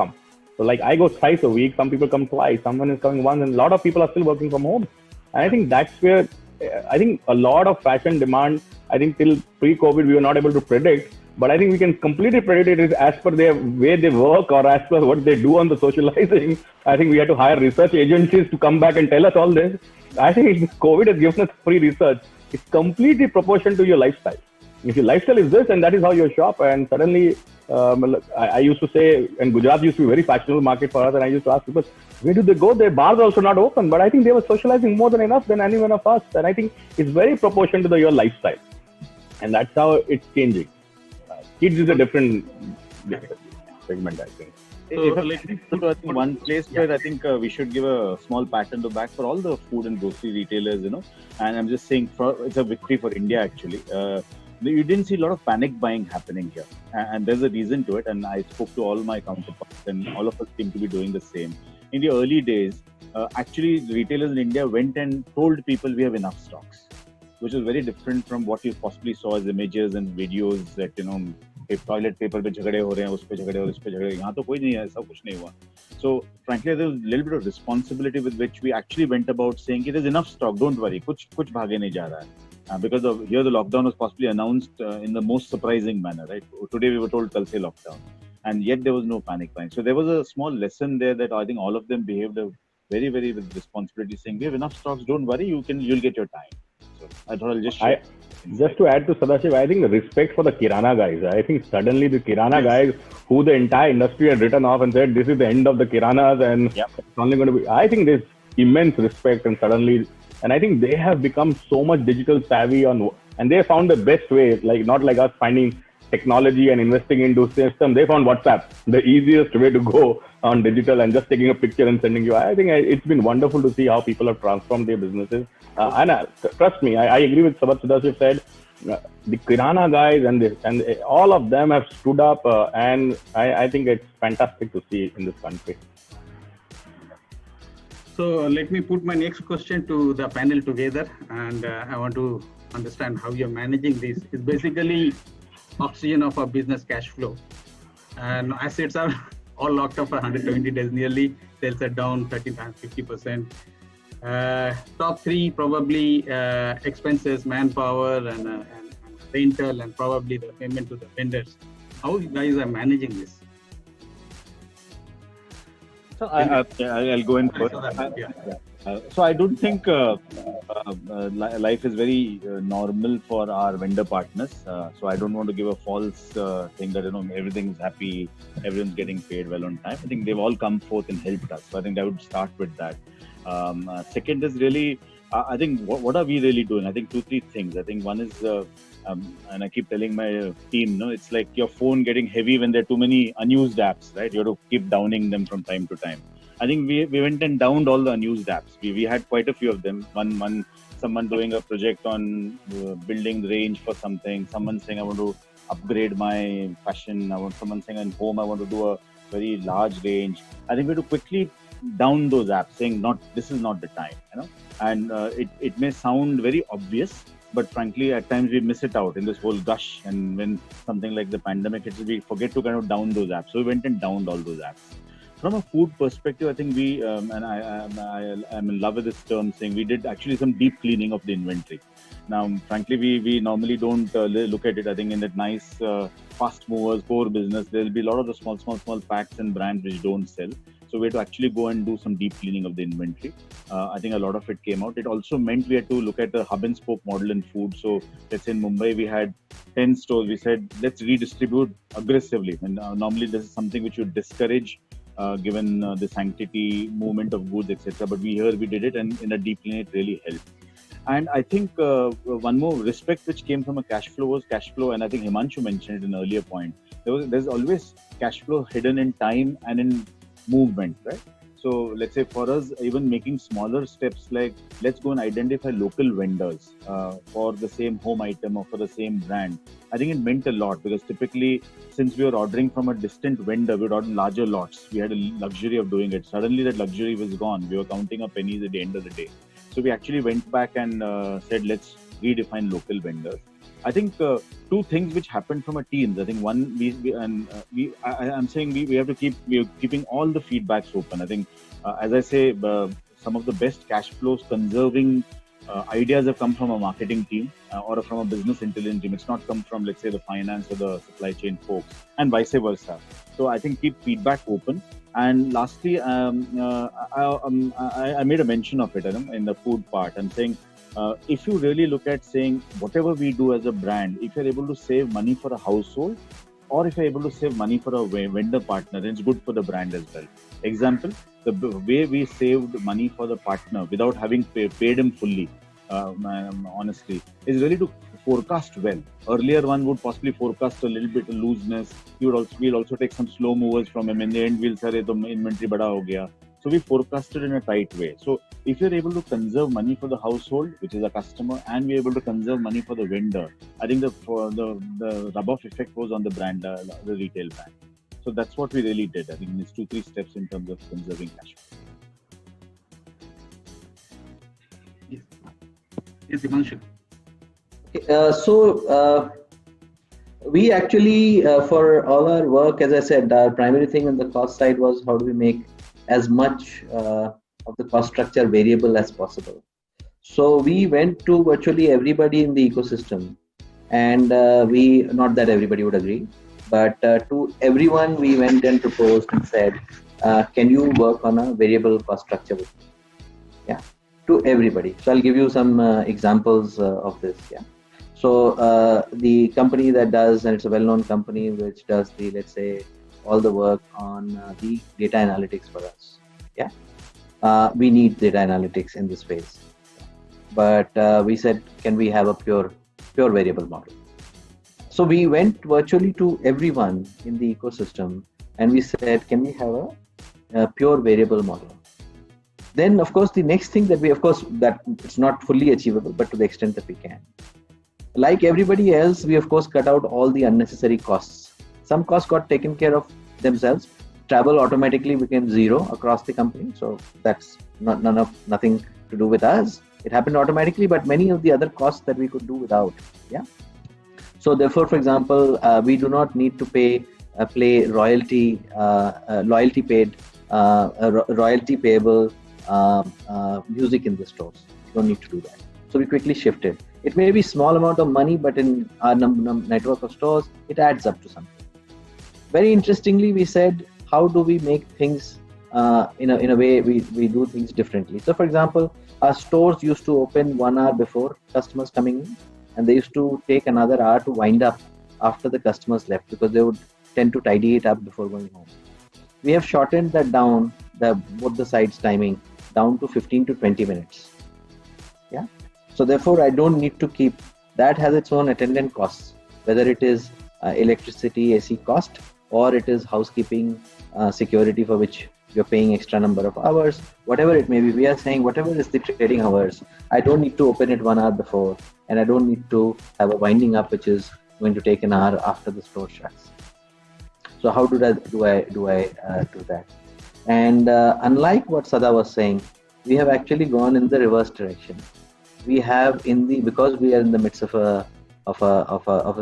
So like I go twice a week, some people come twice, someone is coming once, and a lot of people are still working from home. And I think that's where, I think a lot of fashion demand, I think till pre-COVID, we were not able to predict, but I think we can completely predict it as per their way they work or as per what they do on the socializing. I think we had to hire research agencies to come back and tell us all this. I think COVID has given us free research. It's completely proportional to your lifestyle. If your lifestyle is this and that is how you shop, and suddenly, I used to say, and Gujarat used to be a very fashionable market for us, and I used to ask people, where do they go? Their bars are also not open, but I think they were socializing more than enough than anyone of us, and I think it's very proportional to your lifestyle, and that's how it's changing. Kids is a different segment, I think. If I think one place where I think we should give a small pat on the back for all the food and grocery retailers, and I'm just saying it's a victory for India actually. You didn't see a lot of panic buying happening here, and there's a reason to it. And I spoke to all my counterparts, and all of us seem to be doing the same. In the early days, actually, the retailers in India went and told people we have enough stocks, which is very different from what you possibly saw as images and videos that toilet paper पे झगड़े हो रहे हैं, उस पे झगड़े और इस पे झगड़े. यहाँ तो कोई नहीं है, ऐसा कुछ नहीं हुआ. So frankly, there was a little bit of responsibility with which we actually went about saying there's enough stock, don't worry, कुछ भागे नहीं जा रहा है. Because here the lockdown was possibly announced in the most surprising manner, right? Today we were told kal se lockdown, and yet there was no panic buying. So there was a small lesson there that I think all of them behaved very, very with responsibility, saying we have enough stocks, don't worry, you'll get your time. So I thought I'll just share. Just to add to Sadashiv, I think the respect for the Kirana guys. I think suddenly the Kirana guys, who the entire industry had written off and said this is the end of the Kiranas and it's only going to be. I think there's immense respect and suddenly, and I think they have become so much digital savvy and they found the best way, like not like us finding technology and investing into system. They found WhatsApp, the easiest way to go on digital and just taking a picture and sending you. I think it's been wonderful to see how people have transformed their businesses. And trust me, I agree with what Sadashiv said. The Kirana guys and all of them have stood up, and I think it's fantastic to see in this country. So let me put my next question to the panel together, and I want to understand how you're managing this. It's basically oxygen of our business cash flow, and assets are all locked up for 120 days nearly. Sales are down 50%. Top three probably expenses, manpower, and rental, and probably the payment to the vendors. How you guys are managing this? So I'll go in first. So I don't think life is very normal for our vendor partners. So I don't want to give a false thing that everything's happy, everyone's getting paid well on time. I think they've all come forth and helped us. So I think I would start with that. Second is really, I think what are we really doing? I think 2-3 things. I think one is, and I keep telling my team, it's like your phone getting heavy when there are too many unused apps, right? You have to keep downing them from time to time. I think we went and downed all the unused apps. We had quite a few of them. Someone doing a project on building the range for something. Someone saying I want to upgrade my fashion. Someone saying at home I want to do a very large range. I think we have to quickly down those apps, saying this is not the time, And it may sound very obvious, but frankly, at times we miss it out in this whole gush. And when something like the pandemic hits, we forget to kind of down those apps. So we went and downed all those apps. From a food perspective, I think we, and I'm in love with this term, saying we did actually some deep cleaning of the inventory. Now, frankly, we normally don't look at it. I think in that nice fast movers core business, there will be a lot of the small packs and brands which don't sell. So we had to actually go and do some deep cleaning of the inventory. I think a lot of it came out. It also meant we had to look at the hub and spoke model in food. So let's say in Mumbai, we had 10 stores. We said, let's redistribute aggressively. And normally this is something which would discourage given the sanctity movement of goods, etc. But we did it, and in a deep clean, it really helped. And I think one more respect which came from a cash flow was cash flow. And I think Himanshu mentioned it in an earlier point. There's always cash flow hidden in time and in movement, right? So let's say for us, even making smaller steps like let's go and identify local vendors for the same home item or for the same brand. I think it meant a lot because typically, since we were ordering from a distant vendor, we would order larger lots. We had a luxury of doing it. Suddenly that luxury was gone. We were counting our pennies at the end of the day. So we actually went back and said, let's redefine local vendors. I think two things which happened from our teams. I think one, I'm saying we have to we're keeping all the feedbacks open. I think, as I say, some of the best cash flows conserving ideas have come from a marketing team or from a business intelligence team. It's not come from, let's say, the finance or the supply chain folks, and vice versa. So I think keep feedback open. And lastly, I made a mention of it in the food part. I'm saying, if you really look at saying whatever we do as a brand, if you're able to save money for a household, or if you're able to save money for a vendor partner, then it's good for the brand as well. Example, the way we saved money for the partner without having paid him fully, honestly, is really to forecast well. Earlier one would possibly forecast a little bit of looseness. We'll also take some slow movers from him. In the end, we'll say, inventory bada ho gaya. So we forecasted in a tight way. So if you're able to conserve money for the household, which is a customer, and we're able to conserve money for the vendor, I think the rub-off effect was on the brand, the retail brand. So that's what we really did. I think it's 2-3 steps in terms of conserving cash flow. Yes, Himanshu. We actually, for all our work, as I said, our primary thing on the cost side was how do we make as much of the cost structure variable as possible. So we went to virtually everybody in the ecosystem, and not that everybody would agree, but to everyone we went and proposed and said, can you work on a variable cost structure with me? Yeah, to everybody. So I'll give you some examples of this. Yeah. So the company that does, and it's a well-known company which does the, let's say, all the work on the data analytics for us. Yeah, we need data analytics in this space, but we said, can we have a pure variable model? So we went virtually to everyone in the ecosystem and we said, can we have a pure variable model? Then, of course, the next thing that that it's not fully achievable, but to the extent that we can. Like everybody else, we of course cut out all the unnecessary costs. Some costs got taken care of themselves. Travel automatically became zero across the company. So that's nothing to do with us. It happened automatically, but many of the other costs that we could do without. Yeah. So therefore, for example, we do not need to play royalty paid, royalty payable music in the stores. You don't need to do that. So we quickly shifted. It may be small amount of money, but in our network of stores, it adds up to something. Very interestingly, we said, how do we make things in a way we do things differently? So for example, our stores used to open 1 hour before customers coming in, and they used to take another hour to wind up after the customers left because they would tend to tidy it up before going home. We have shortened that down, both the sides timing, down to 15 to 20 minutes. Yeah. So therefore, I don't need to keep, that has its own attendant costs, whether it is electricity, AC cost, or it is housekeeping, security for which you're paying extra number of hours, whatever it may be. We are saying whatever is the trading hours, I don't need to open it 1 hour before, and I don't need to have a winding up which is going to take an hour after the store shuts. So how do I do that? And unlike what Sada was saying, we have actually gone in the reverse direction. We have because we are in the midst of a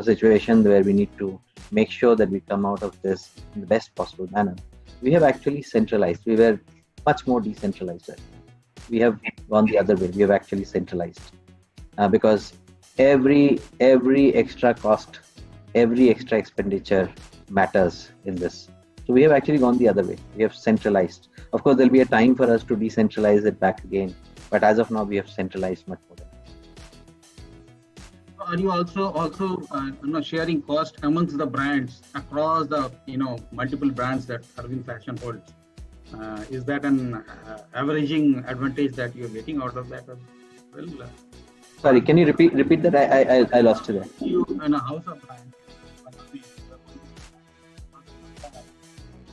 situation where we need to make sure that we come out of this in the best possible manner. We have actually centralized. We were much more decentralized. We have gone the other way. We have actually centralized because every extra cost, every extra expenditure matters in this. So we have actually gone the other way. We have centralized. Of course, there'll be a time for us to decentralize it back again. But as of now, we have centralized much more. Are you also sharing cost amongst the brands across the multiple brands that Arvind Fashion holds? Is that an averaging advantage that you're getting out of that? Well, sorry, can you repeat that? I lost you there. You in a house of brands.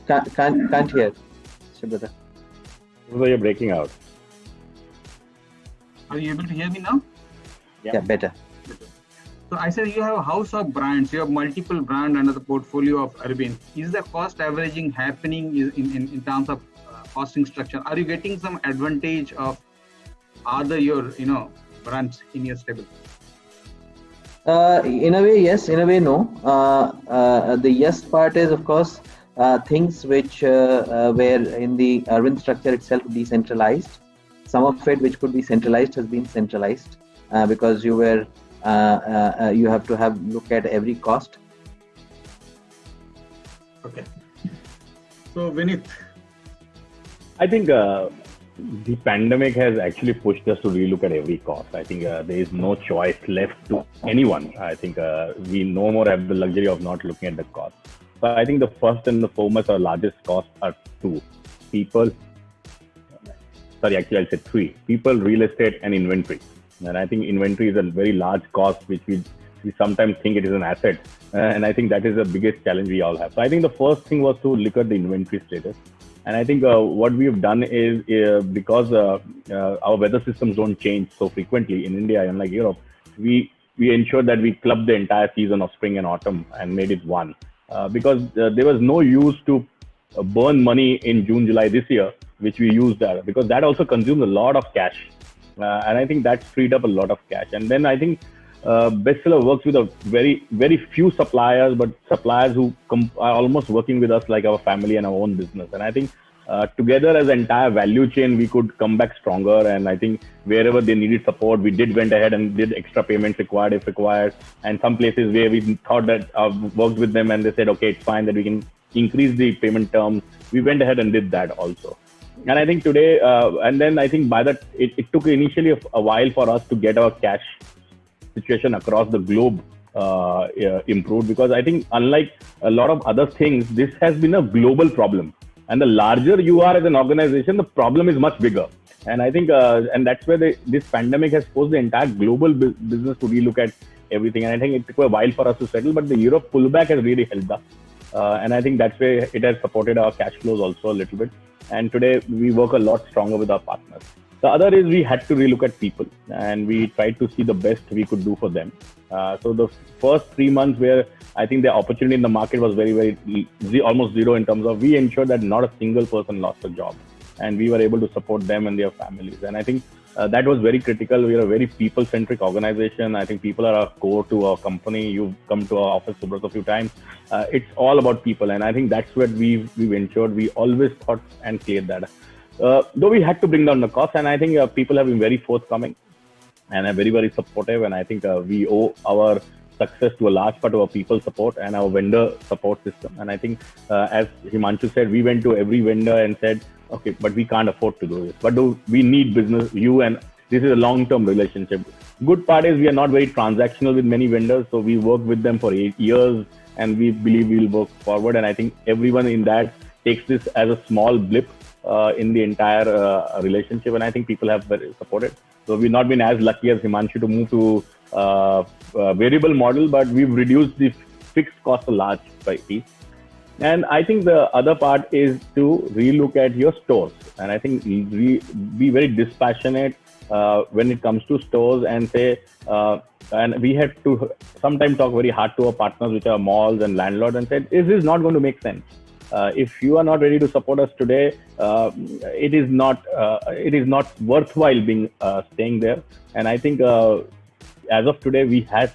Can't hear, Subhrata. So you're breaking out. Are you able to hear me now? Yeah, better. So I said you have a house of brands. You have multiple brands under the portfolio of Arvind. Is the cost averaging happening in terms of costing structure? Are you getting some advantage of other your brands in your stable? In a way, yes. In a way, no. The yes part is, of course, things which were in the Arvind structure itself decentralized. Some of it which could be centralized has been centralized because you were you have to look at every cost. Okay. So Vineet, I think the pandemic has actually pushed us to relook at every cost. I think there is no choice left to anyone. I think we no more have the luxury of not looking at the cost. So I think the first and the foremost or largest costs are two: people. Sorry, actually I'll say three: people, real estate, and inventory. And I think inventory is a very large cost, which we sometimes think it is an asset. And I think that is the biggest challenge we all have. So I think the first thing was to look at the inventory status. And I think what we've done is because our weather systems don't change so frequently in India, unlike Europe, we ensured that we clubbed the entire season of spring and autumn and made it one. Because there was no use to burn money in June, July this year, which we used that, because that also consumes a lot of cash. And I think that's freed up a lot of cash. And then I think Bestseller works with a very, very few suppliers, but suppliers who are almost working with us like our family and our own business. And I think together as an entire value chain, we could come back stronger. And I think wherever they needed support, we went ahead and did extra payments required if required. And some places where we thought that worked with them and they said, okay, it's fine that we can increase the payment terms, we went ahead and did that also. And I think today, and then I think by that, it took initially a while for us to get our cash situation across the globe improved, because I think unlike a lot of other things, this has been a global problem. And the larger you are as an organization, the problem is much bigger. And I think, and that's where this pandemic has forced the entire global business to relook at everything. And I think it took a while for us to settle, but the Europe pullback has really helped us. And I think that's where it has supported our cash flows also a little bit. And today we work a lot stronger with our partners. The other is we had to relook at people, and we tried to see the best we could do for them. So the first 3 months where I think the opportunity in the market was very, very almost zero in terms of, we ensured that not a single person lost a job, and we were able to support them and their families. And I think that was very critical. We are a very people-centric organization. I think people are our core to our company. You've come to our office, Subhrata, a few times. It's all about people. And I think that's what we've ensured. We always thought and cleared that. Though we had to bring down the cost, and I think people have been very forthcoming and are very, very supportive. And I think we owe our success to a large part of our people support and our vendor support system. And I think, as Himanshu said, we went to every vendor and said, okay, but we can't afford to do this. But we need business, and this is a long-term relationship. Good part is we are not very transactional with many vendors. So we work with them for 8 years, and we believe we'll work forward. And I think everyone in that takes this as a small blip in the entire relationship. And I think people have supported. So we've not been as lucky as Himanshu to move to variable model, but we've reduced the fixed cost a large piece. And I think the other part is to relook at your stores. And I think be very dispassionate when it comes to stores and say, and we had to sometimes talk very hard to our partners, which are malls and landlords, and said, is this not going to make sense? If you are not ready to support us today, it is not worthwhile staying there. And I think as of today, we have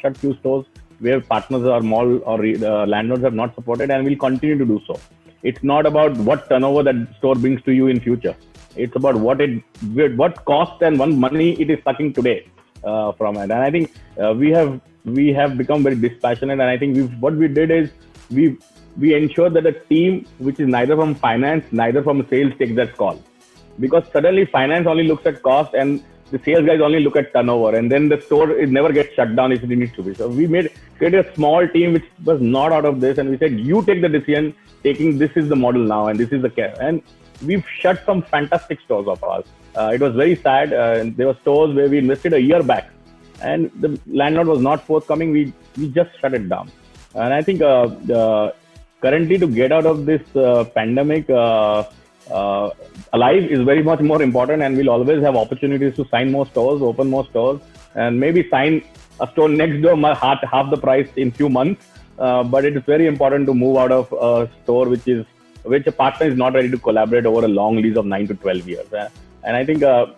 shut few stores where partners or mall or landlords have not supported, and will continue to do so. It's not about what turnover that store brings to you in future. It's about what cost and what money it is sucking today. from it. And I think we have become very dispassionate. And I think what we did is we ensured that a team which is neither from finance, neither from sales takes that call, because suddenly finance only looks at cost and the sales guys only look at turnover, and then the store it never gets shut down if it needs to be. So we created a small team which was not out of this, and we said, you take the decision, taking this is the model now, and this is the care. And we've shut some fantastic stores of ours. It was very sad. There were stores where we invested a year back, and the landlord was not forthcoming. We just shut it down. And I think currently to get out of this pandemic alive is very much more important, and we'll always have opportunities to sign more stores, open more stores, and maybe sign a store next door half the price in few months. But it is very important to move out of a store which a partner is not ready to collaborate over a long lease of 9 to 12 years. And I think a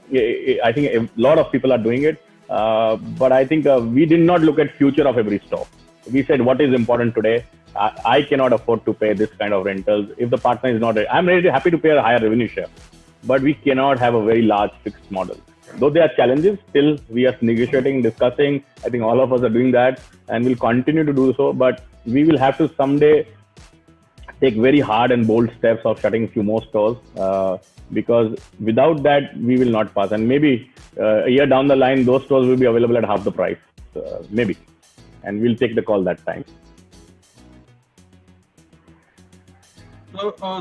lot of people are doing it. But I think we did not look at future of every store. We said what is important today. I cannot afford to pay this kind of rentals. If the partner is not ready, I'm happy to pay a higher revenue share, but we cannot have a very large fixed model. Though there are challenges, still we are negotiating, discussing. I think all of us are doing that, and we'll continue to do so. But we will have to someday take very hard and bold steps of shutting a few more stores, because without that we will not pass. And maybe a year down the line, those stores will be available at half the price, maybe, and we'll take the call that time.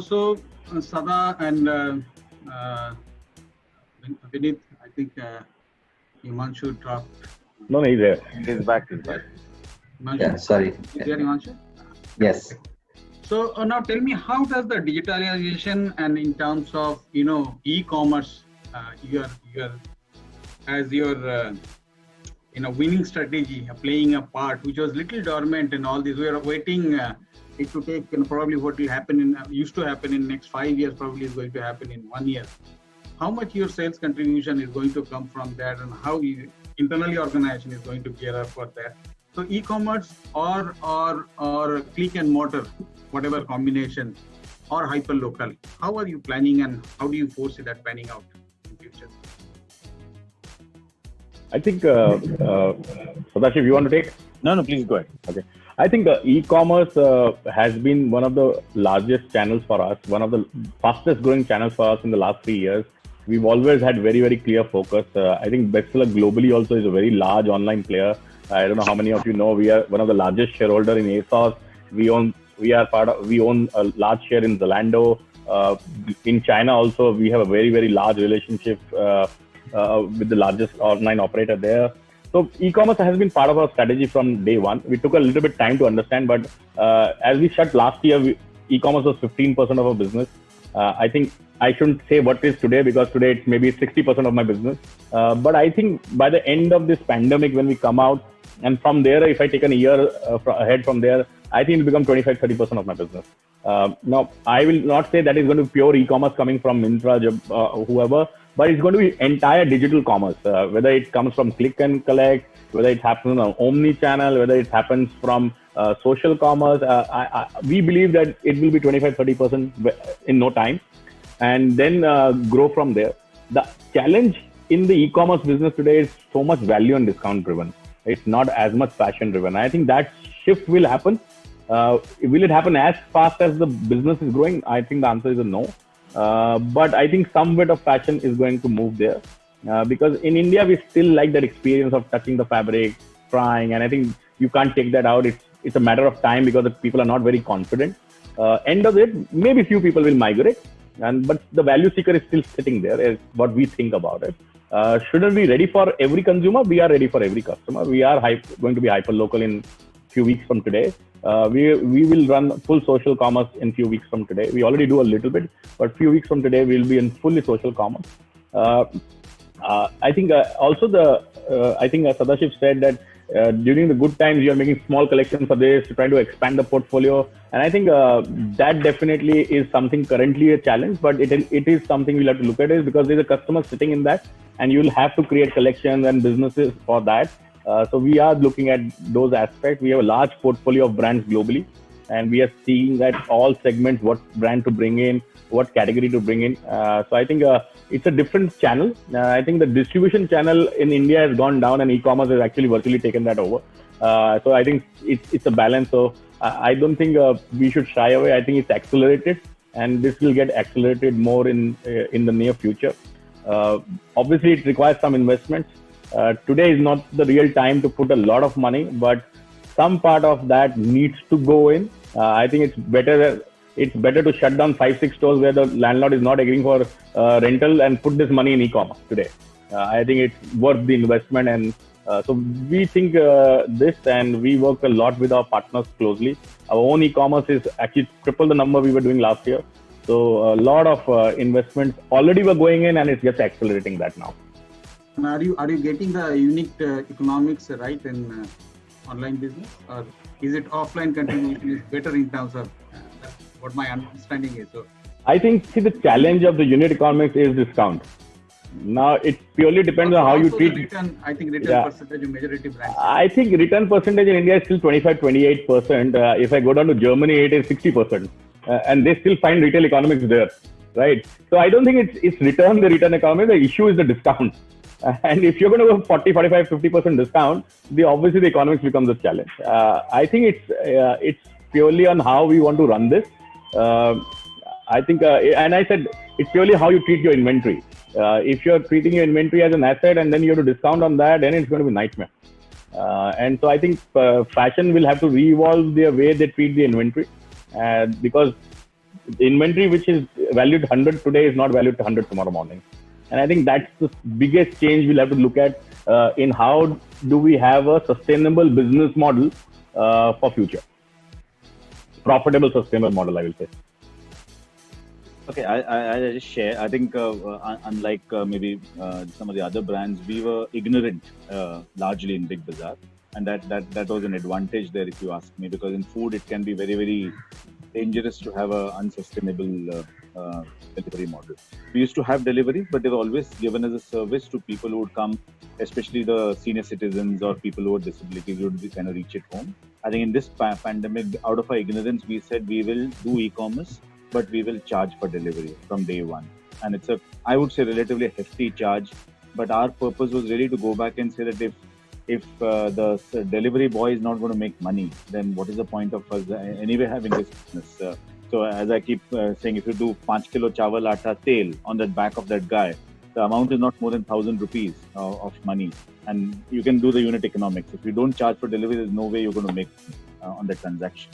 So Sada and Vineet, I think Himanshu dropped. No, he's there. He's back. Himanshu, Yeah, sorry. is there Himanshu? Yes. So now tell me, how does the digitalization and in terms of e-commerce, your winning strategy playing a part, which was little dormant in all this. We are waiting it to take probably what will happen used to happen in next 5 years, probably is going to happen in 1 year. How much your sales contribution is going to come from that, and how internally organization is going to gear up for that? So e-commerce or click and mortar, whatever combination, or hyper local, how are you planning and how do you foresee that panning out in future? I think Sadashiv, you want to take? No, please go ahead. Okay. I think e-commerce has been one of the largest channels for us, one of the fastest growing channels for us in the last 3 years. We've always had very, very clear focus. I think Bestseller globally also is a very large online player. I don't know how many of you know, we are one of the largest shareholder in ASOS. We own a large share in Zalando. In China also, we have a very, very large relationship with the largest online operator there. So e-commerce has been part of our strategy from day one. We took a little bit time to understand, but as we shut last year, e-commerce was 15% of our business. I think I shouldn't say what it is today, because today it's maybe 60% of my business. But I think by the end of this pandemic, when we come out, and from there, if I take a year ahead from there, I think it will become 25-30% of my business. Now, I will not say that is going to be pure e-commerce coming from Myntra, whoever, but it's going to be entire digital commerce, whether it comes from click and collect, whether it happens on omni-channel, whether it happens from social commerce. We believe that it will be 25-30% in no time, and then grow from there. The challenge in the e-commerce business today is so much value and discount driven. It's not as much fashion driven. I think that shift will happen. Will it happen as fast as the business is growing? I think the answer is a no. But I think some bit of fashion is going to move there, because in India we still like that experience of touching the fabric, trying, and I think you can't take that out. It's a matter of time, because the people are not very confident. End of it, maybe few people will migrate, but the value seeker is still sitting there, is what we think about it. Shouldn't be ready for every consumer. We are ready for every customer. We are going to be hyper local in few weeks from today. We will run full social commerce in few weeks from today. We already do a little bit, but few weeks from today we'll be in fully social commerce. I think also I think Sadashiv said that during the good times you are making small collections for this, trying to expand the portfolio, and I think that definitely is something currently a challenge, but it is something we'll have to look at, is because there's a customer sitting in that, and you'll have to create collections and businesses for that. So we are looking at those aspects. We have a large portfolio of brands globally. and we are seeing that all segments, what brand to bring in, what category to bring in. So I think it's a different channel. I think the distribution channel in India has gone down, and e-commerce has actually virtually taken that over. So I think it's a balance. So I don't think we should shy away. I think it's accelerated, and this will get accelerated more in the near future. Obviously, it requires some investments. Today is not the real time to put a lot of money, but some part of that needs to go in. I think it's better to shut down 5-6 stores where the landlord is not agreeing for rental and put this money in e-commerce today. I think it's worth the investment, and so we think this, and we work a lot with our partners closely. Our own e-commerce is actually triple the number we were doing last year. So a lot of investments already were going in, and it's just accelerating that now. And are you getting the unique economics right in online business, or is it offline contribution is better in terms of that's what my understanding is? So I think the challenge of the unit economics is discount. Now it purely depends on how you treat. Return, I think return percentage of majority brands. I think return percentage in India is still 25-28%. If I go down to Germany, it is 60%, and they still find retail economics there, right? So I don't think it's the return economics. The issue is the discount. And if you're going to go 40, 45, 50% discount, obviously the economics becomes a challenge. I think it's purely on how we want to run this. I think, and I said, it's purely how you treat your inventory. If you're treating your inventory as an asset and then you have to discount on that, then it's going to be a nightmare. And so I think fashion will have to re-evolve the way they treat the inventory, because the inventory which is valued 100 today is not valued 100 tomorrow morning. And I think that's the biggest change we'll have to look at in how do we have a sustainable business model for future. Profitable, sustainable model, I will say. Okay, I just share. I think unlike maybe some of the other brands, we were ignorant largely in Big Bazaar, and that was an advantage there, if you ask me, because in food it can be very, very dangerous to have a unsustainable delivery model. We used to have delivery, but they were always given as a service to people who would come, especially the senior citizens or people who had disabilities, who would be kind of reach it home. I think in this pandemic, out of our ignorance, we said we will do e-commerce, but we will charge for delivery from day one. And it's I would say, relatively hefty charge. But our purpose was really to go back and say that if the delivery boy is not going to make money, then what is the point of us anyway having this business? So as I keep saying, if you do 5 kilo chawal atta tel on the back of that guy, the amount is not more than 1,000 rupees of money. And you can do the unit economics. If you don't charge for delivery, there's no way you're going to make on the transaction.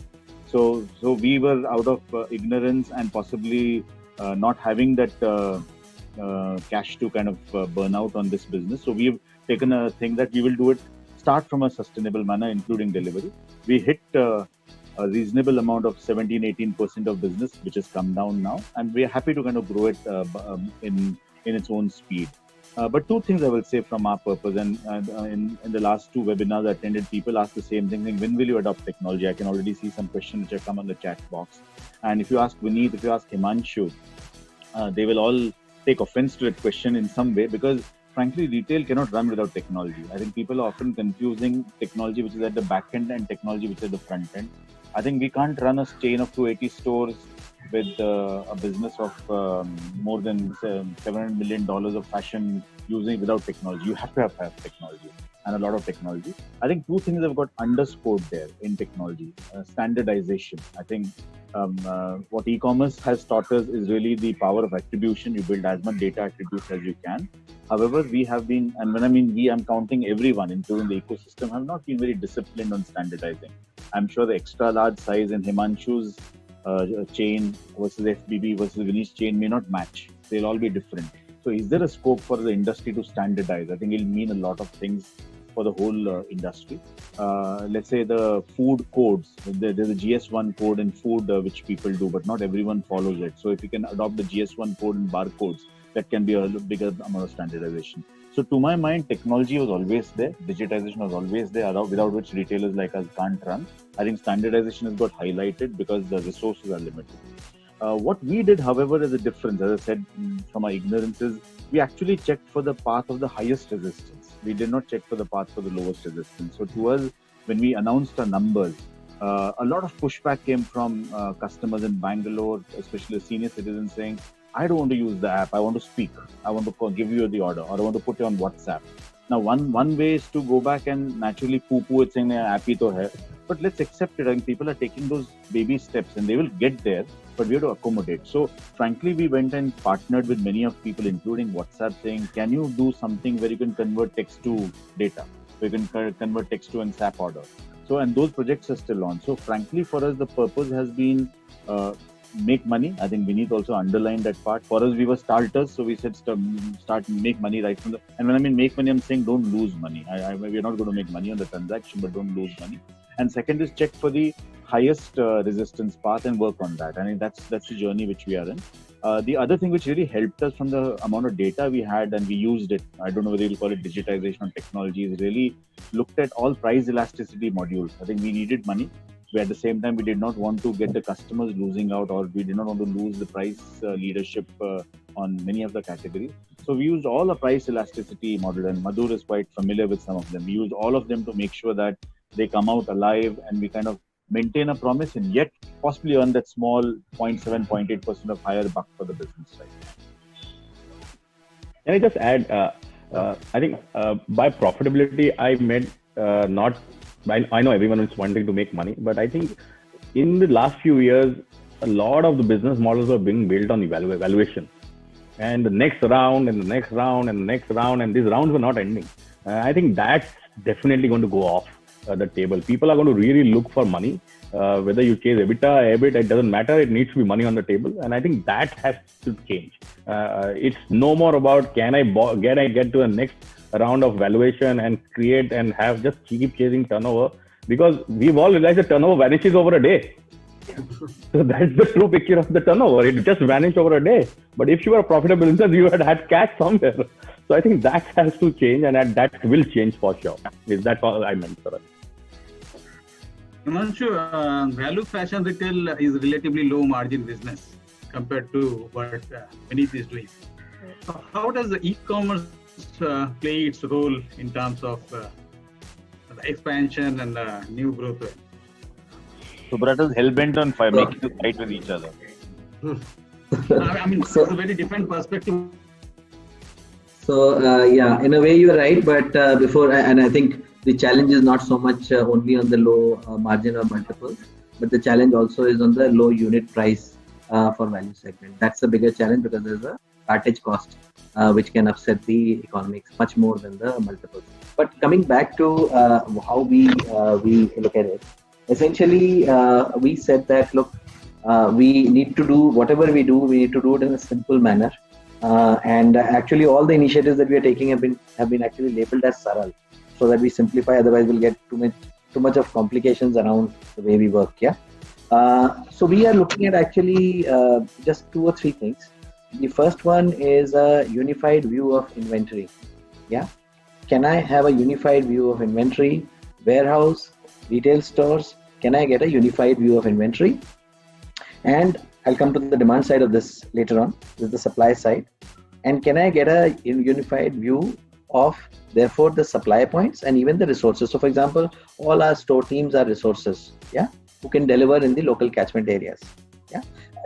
So we were out of ignorance and possibly not having that cash to kind of burn out on this business. So we've taken a thing that we will do it, start from a sustainable manner, including delivery. We hit a reasonable amount of 17-18% of business, which has come down now, and we are happy to kind of grow it in its own speed. But two things I will say from our purpose, and in the last 2 webinars I attended, people ask the same thing, saying, when will you adopt technology? I can already see some questions which have come on the chat box. And if you ask Vineet, if you ask Himanshu, they will all take offense to that question in some way, because frankly, retail cannot run without technology. I think people are often confusing technology which is at the back end and technology which is at the front end. I think we can't run a chain of 280 stores with a business of more than $700 million of fashion without technology. You have to have technology and a lot of technology. I think 2 things have got underscored there in technology. Standardization. I think what e-commerce has taught us is really the power of attribution. You build as much data attributes as you can. However, we have been, and when I mean we, I'm counting everyone, including the ecosystem, have not been very disciplined on standardizing. I'm sure the extra large size in Himanshu's chain versus FBB versus Vineet's chain may not match. They'll all be different. So is there a scope for the industry to standardize? I think it'll mean a lot of things for the whole industry. Let's say the food codes, there's a GS1 code in food which people do, but not everyone follows it. So if you can adopt the GS1 code in barcodes, that can be a bigger amount of standardization. So to my mind, technology was always there. Digitization was always there, without which retailers like us can't run. I think standardization has got highlighted because the resources are limited. What we did, however, is a difference. As I said, from our ignorance, is we actually checked for the path of the highest resistance. We did not check for the path for the lowest resistance. So to us, when we announced our numbers, a lot of pushback came from customers in Bangalore, especially senior citizens, saying, I don't want to use the app. I want to speak. I want to give you the order, or I want to put you on WhatsApp. Now, one way is to go back and naturally poo-poo it, saying, app hi to hai. But let's accept it. And people are taking those baby steps, and they will get there. But we have to accommodate. So, frankly, we went and partnered with many of people, including WhatsApp, saying, can you do something where you can convert text to data? So you can convert text to an SAP order. So, and those projects are still on. So, frankly, for us, the purpose has been make money. I think Vineet also underlined that part. For us, we were starters, so we said start make money right from the. And when I mean make money, I'm saying don't lose money. We're not going to make money on the transaction, but don't lose money. And second is check for the highest resistance path and work on that. I mean that's the journey which we are in. The other thing which really helped us from the amount of data we had and we used it, I don't know whether you'll call it digitization or technology, is really looked at all price elasticity modules. I think we needed money. But at the same time, we did not want to get the customers losing out, or we did not want to lose the price leadership on many of the categories. So we used all the price elasticity model, and Madhur is quite familiar with some of them. We used all of them to make sure that they come out alive and we kind of maintain a promise and yet possibly earn that small 0.7, 0.8% of higher buck for the business side. Can I just add, I think by profitability, I meant not, I know everyone is wanting to make money, but I think in the last few years, a lot of the business models are being built on evaluation. And the next round and the next round and the next round, and these rounds are not ending. I think that's definitely going to go off the table. People are going to really look for money. Whether you chase EBITDA, EBIT, it doesn't matter. It needs to be money on the table. And I think that has to change. It's no more about can I get to the next round of valuation and create and have just keep chasing turnover, because we've all realized the turnover vanishes over a day. So that's the true picture of the turnover. It just vanished over a day. But if you were a profitable business, you had cash somewhere. So I think that has to change, and that will change for sure. That's all I meant for us. Himanshu, value fashion retail is relatively low margin business compared to what Vineet is doing. So how does the e-commerce play its role in terms of the expansion and new growth? Subrata is hell-bent on making you fight with each other. I mean, it's a very different perspective. So, yeah, in a way you're right, but and I think the challenge is not so much only on the low margin or multiples, but the challenge also is on the low unit price for value segment. That's the bigger challenge, because there's a cartage cost which can upset the economics much more than the multiples. But coming back to how we look at it, essentially we said that look, we need to do whatever we do, we need to do it in a simple manner. And actually all the initiatives that we are taking have been actually labeled as Saral, so that we simplify, otherwise we'll get too much of complications around the way we work. So we are looking at actually just 2 or 3 things. The first one is a unified view of inventory. Can I have a unified view of inventory? Warehouse, retail stores, can I get a unified view of inventory? And I'll come to the demand side of this later on. This is the supply side. And can I get a unified view of, therefore, the supply points and even the resources? So, for example, all our store teams are resources, who can deliver in the local catchment areas.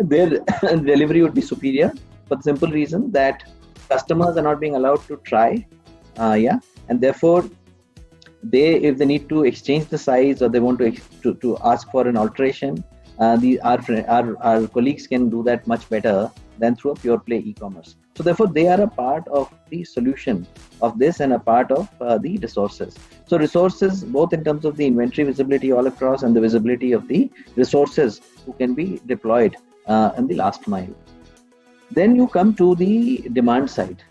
Their delivery would be superior for the simple reason that customers are not being allowed to try, and therefore, if they need to exchange the size or they want to ask for an alteration, our colleagues can do that much better than through a pure play e-commerce. So therefore, they are a part of the solution of this and a part of the resources. So resources, both in terms of the inventory visibility all across and the visibility of the resources who can be deployed in the last mile. Then you come to the demand side,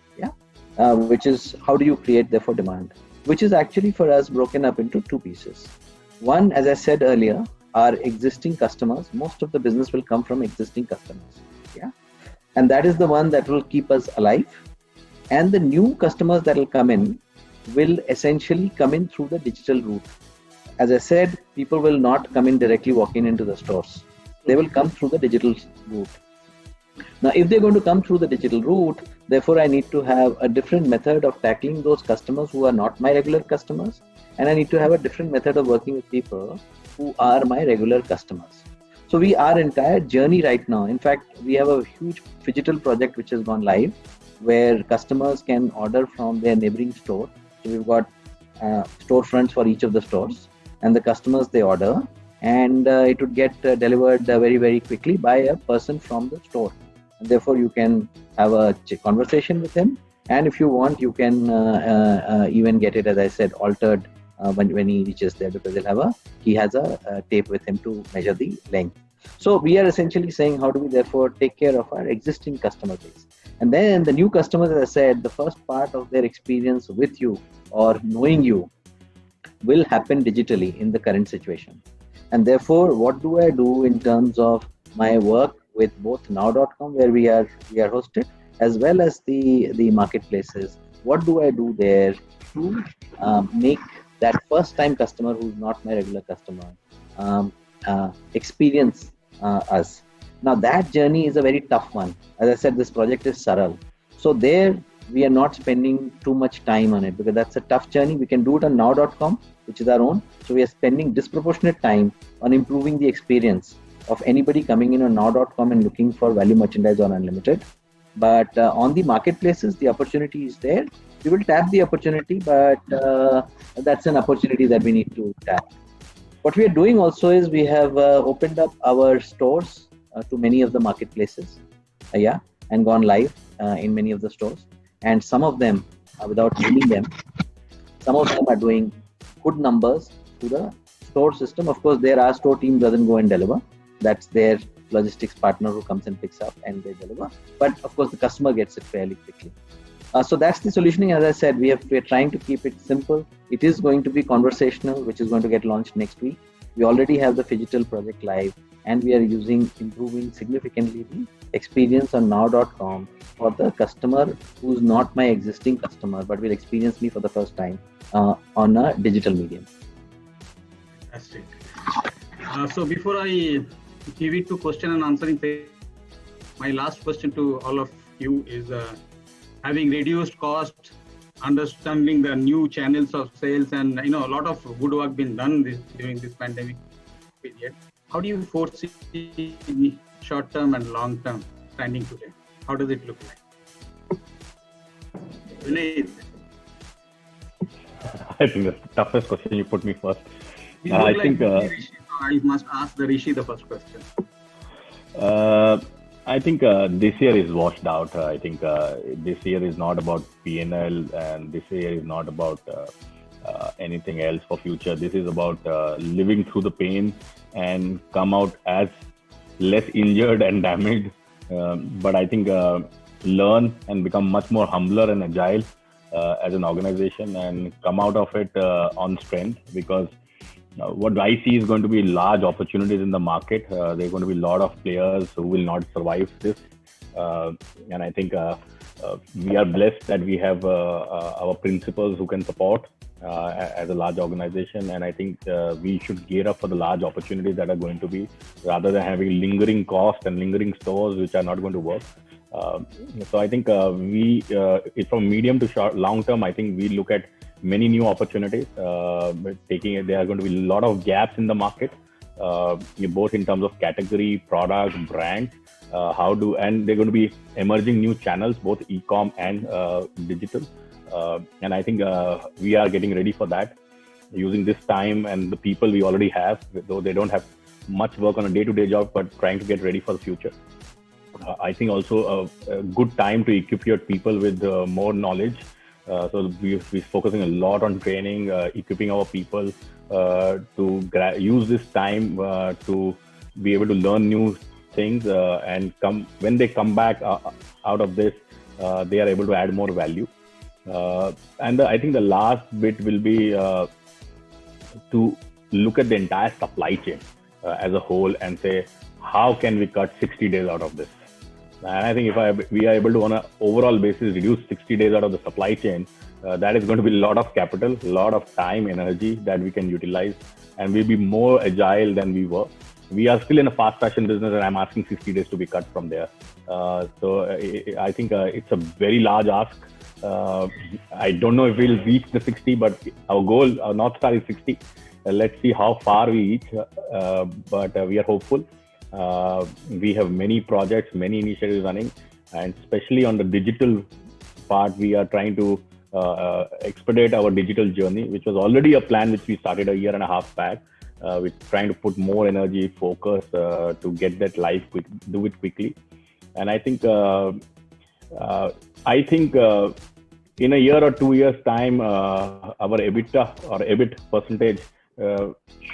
which is how do you create therefore demand, which is actually for us broken up into 2 pieces. One, as I said earlier, our existing customers. Most of the business will come from existing customers. And that is the one that will keep us alive. And the new customers that will come in will essentially come in through the digital route. As I said, people will not come in directly walking into the stores. They will come through the digital route. Now, if they're going to come through the digital route, therefore I need to have a different method of tackling those customers who are not my regular customers. And I need to have a different method of working with people who are my regular customers. So our entire journey right now, in fact, we have a huge phygital project which has gone live, where customers can order from their neighboring store. So we've got storefronts for each of the stores, and the customers, they order, and it would get delivered very, very quickly by a person from the store. And therefore, you can have a conversation with him, and if you want, you can even get it, as I said, altered when he reaches there, because he has a tape with him to measure the length. So we are essentially saying, how do we therefore take care of our existing customer base? And then the new customers, as I said, the first part of their experience with you or knowing you will happen digitally in the current situation. And therefore, what do I do in terms of my work with both now.com, where we are hosted, as well as the marketplaces? What do I do there to make that first time customer who's not my regular customer experience us? Now that journey is a very tough one. As I said, this project is Saral. So there we are not spending too much time on it, because that's a tough journey. We can do it on now.com, which is our own. So we are spending disproportionate time on improving the experience of anybody coming in on now.com and looking for value merchandise on Unlimited. But on the marketplaces, the opportunity is there. We will tap the opportunity, but that's an opportunity that we need to tap. What we are doing also is we have opened up our stores to many of the marketplaces, and gone live in many of the stores. And some of them, without naming them, some of them are doing good numbers to the store system. Of course, our store team doesn't go and deliver. That's their logistics partner who comes and picks up and they deliver. But of course, the customer gets it fairly quickly. So that's the solutioning. As I said, we are trying to keep it simple. It is going to be conversational, which is going to get launched next week. We already have the phygital project live, and we are improving significantly the experience on now.com for the customer who's not my existing customer, but will experience me for the first time on a digital medium. Fantastic. So before I give it to question and answering phase, my last question to all of you is, having reduced cost, understanding the new channels of sales, and a lot of good work been done during this pandemic period. How do you foresee short term and long term standing today? How does it look like? Vineet. I think that's the toughest question you put me first. I think I must ask the Rishi the first question. I think this year is washed out. I think this year is not about P&L, and this year is not about anything else for future. This is about living through the pain and come out as less injured and damaged. But I think learn and become much more humbler and agile as an organization, and come out of it on strength, because what I see is going to be large opportunities in the market. There are going to be a lot of players who will not survive this. And I think we are blessed that we have our principals who can support as a large organization. And I think we should gear up for the large opportunities that are going to be, rather than having lingering costs and lingering stores which are not going to work. So I think from medium to short, long term, I think we look at many new opportunities. There are going to be a lot of gaps in the market, both in terms of category, product, brand. And they're going to be emerging new channels, both e-com and digital. And I think we are getting ready for that, using this time and the people we already have, though they don't have much work on a day-to-day job, but trying to get ready for the future. I think also a good time to equip your people with more knowledge. So we're focusing a lot on training, equipping our people to use this time to be able to learn new things, and when they come back out of this, they are able to add more value. And I think the last bit will be to look at the entire supply chain as a whole and say, how can we cut 60 days out of this? And I think if we are able to, on an overall basis, reduce 60 days out of the supply chain, that is going to be a lot of capital, a lot of time, energy that we can utilize, and we'll be more agile than we were. We are still in a fast fashion business, and I'm asking 60 days to be cut from there. So I think it's a very large ask. I don't know if we'll reach the 60, but our goal, our North Star is 60. Let's see how far we reach, but we are hopeful. We have many projects, many initiatives running, and especially on the digital part, we are trying to expedite our digital journey, which was already a plan which we started a year and a half back. We're trying to put more energy, focus to get that live quick, do it quickly. And I think in a year or 2 years time, our EBITDA or EBIT percentage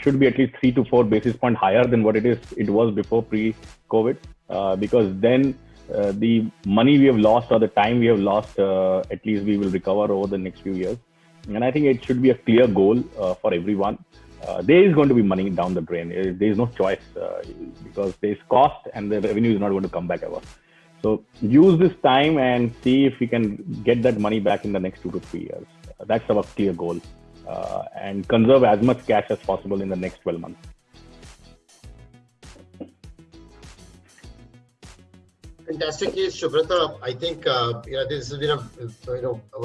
should be at least 3 to 4 basis points higher than what it was before pre-COVID, because then the money we have lost or the time we have lost, at least we will recover over the next few years. And I think it should be a clear goal for everyone. There is going to be money down the drain. There is no choice because there is cost and the revenue is not going to come back ever. So use this time and see if we can get that money back in the next 2 to 3 years. That's our clear goal. And conserve as much cash as possible in the next 12 months. Fantastic case, Subrata. I think this has been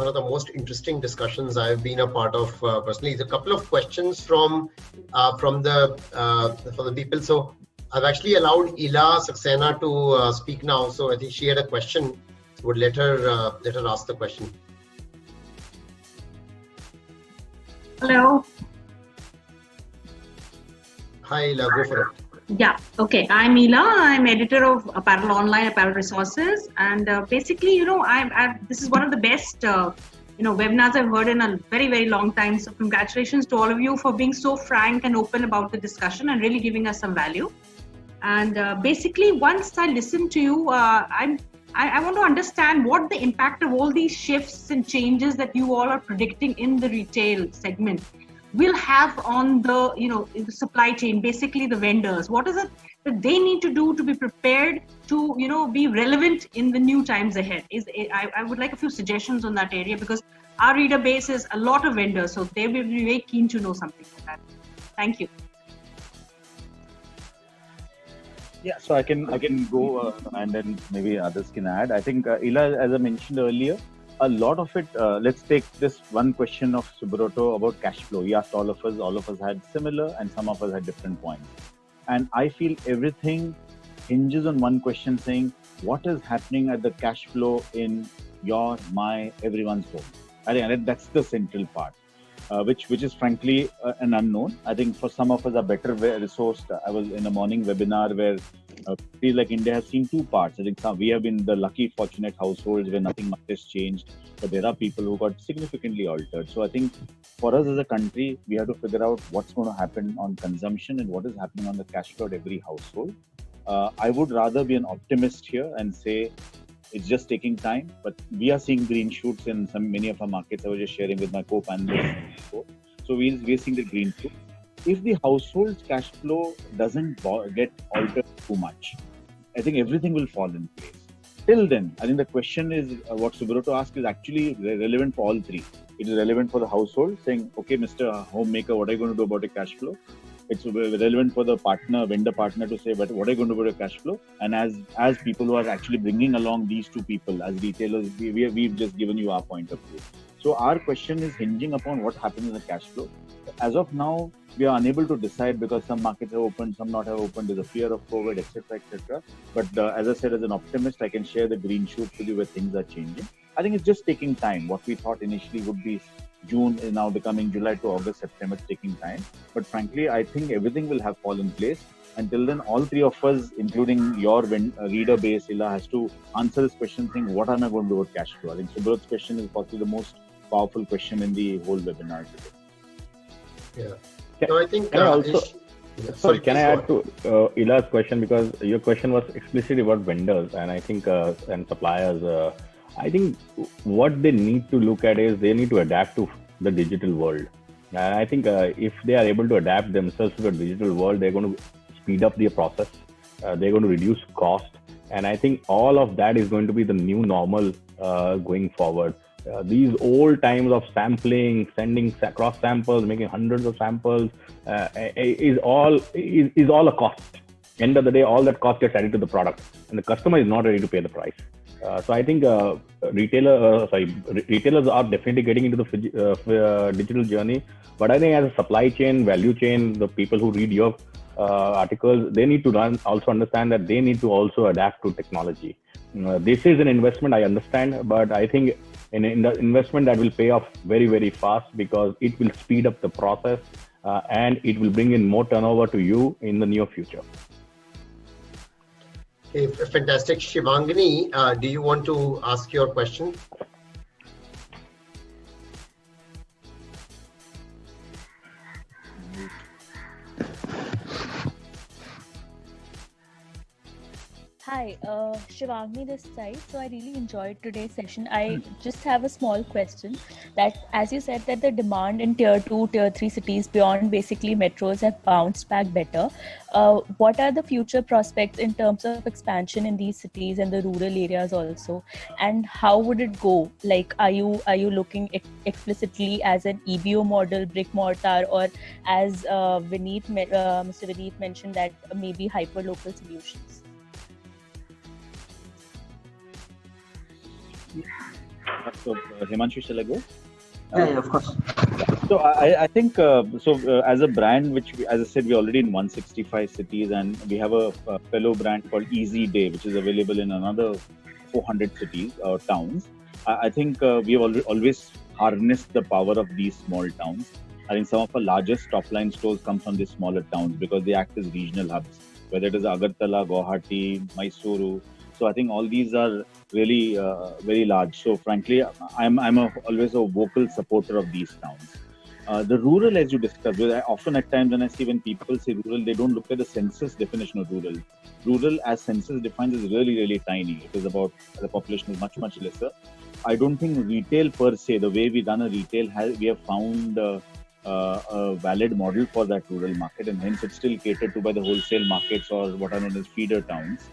one of the most interesting discussions I've been a part of personally. There's a couple of questions from the people. So I've actually allowed Ila Saxena to speak now. So I think she had a question. Would let her ask the question. Hello. Hi, Ila. Go for it. Yeah. Okay. I'm Ila. I'm editor of Apparel Online, Apparel Resources, and basically, this is one of the best webinars I've heard in a very, very long time. So congratulations to all of you for being so frank and open about the discussion and really giving us some value. And basically, once I listen to you, I want to understand what the impact of all these shifts and changes that you all are predicting in the retail segment will have on the supply chain, basically the vendors. What is it that they need to do to be prepared to be relevant in the new times ahead? I would like a few suggestions on that area, because our reader base is a lot of vendors, so they will be very keen to know something like that. Thank you. Yeah, so I can go and then maybe others can add. I think Ila, as I mentioned earlier, a lot of it, let's take this one question of Subrata about cash flow. He asked all of us had similar and some of us had different points. And I feel everything hinges on one question saying, what is happening at the cash flow in your, my, everyone's home? I think that's the central part, which is frankly an unknown. I think for some of us are better resourced. I was in a morning webinar where feels like India has seen two parts. I think we have been the lucky, fortunate households where nothing much has changed, but there are people who got significantly altered. So I think for us as a country, we have to figure out what's going to happen on consumption and what is happening on the cash flow at every household. I would rather be an optimist here and say it's just taking time, but we are seeing green shoots in many of our markets. I was just sharing with my co-panelists. So we're seeing the green shoots. If the household's cash flow doesn't get altered too much, I think everything will fall in place. Till then, I think the question is, what Subrata asked is actually relevant for all three. It is relevant for the household, saying, okay, Mr. Homemaker, what are you going to do about your cash flow? It's relevant for the vendor partner to say, but what are you going to do about your cash flow? And as people who are actually bringing along these two people, as retailers, we've just given you our point of view. So our question is hinging upon what happens in the cash flow. As of now, we are unable to decide because some markets have opened, some not have opened. There's a fear of COVID, etc., etc. But as I said, as an optimist, I can share the green shoots with you where things are changing. I think it's just taking time. What we thought initially would be June is now becoming July to August, September. It's taking time. But frankly, I think everything will have fallen in place. Until then, all three of us, including your reader base, Ila, has to answer this question saying, what am I going to do with cash flow? I think Subrata's question is possibly the most powerful question in the whole webinar today. Yeah. So I think can I add to Ila's question, because your question was explicitly about vendors and I think and suppliers. I think what they need to look at is they need to adapt to the digital world. And I think if they are able to adapt themselves to the digital world, they're going to speed up their process. They're going to reduce cost. And I think all of that is going to be the new normal going forward. These old times of sampling, sending cross samples, making hundreds of samples is all a cost. End of the day, all that cost gets added to the product, and the customer is not ready to pay the price. So I think retailers are definitely getting into the digital journey. But I think as a supply chain, value chain, the people who read your articles, they need to also understand that they need to also adapt to technology. This is an investment, I understand, but I think an investment that will pay off very, very fast, because it will speed up the process and it will bring in more turnover to you in the near future. Okay, fantastic. Shivangini, do you want to ask your question? Hi, Shivangni this side. So I really enjoyed today's session. I just have a small question that, as you said, that the demand in tier 2, tier 3 cities beyond basically metros have bounced back better. What are the future prospects in terms of expansion in these cities and the rural areas also? And how would it go? Like, are you looking explicitly as an EBO model, brick mortar, or as Mr. Vineet mentioned, that maybe hyper local solutions? So, Himanshu, shall I go? Yeah, of course. So I think as a brand, which as I said, we're already in 165 cities, and we have a fellow brand called Easy Day, which is available in another 400 cities or towns. I think we have always harnessed the power of these small towns. I think some of our largest top-line stores come from these smaller towns because they act as regional hubs, whether it is Agartala, Guwahati, Mysuru. So I think all these are really very large. So frankly, I'm always a vocal supporter of these towns. The rural, as you discussed, often at times when I see when people say rural, they don't look at the census definition of rural. Rural, as census defines, is really, really tiny. It is about, the population is much, much lesser. I don't think retail per se, the way we run a retail, we have found a valid model for that rural market, and hence it's still catered to by the wholesale markets or what are known as feeder towns.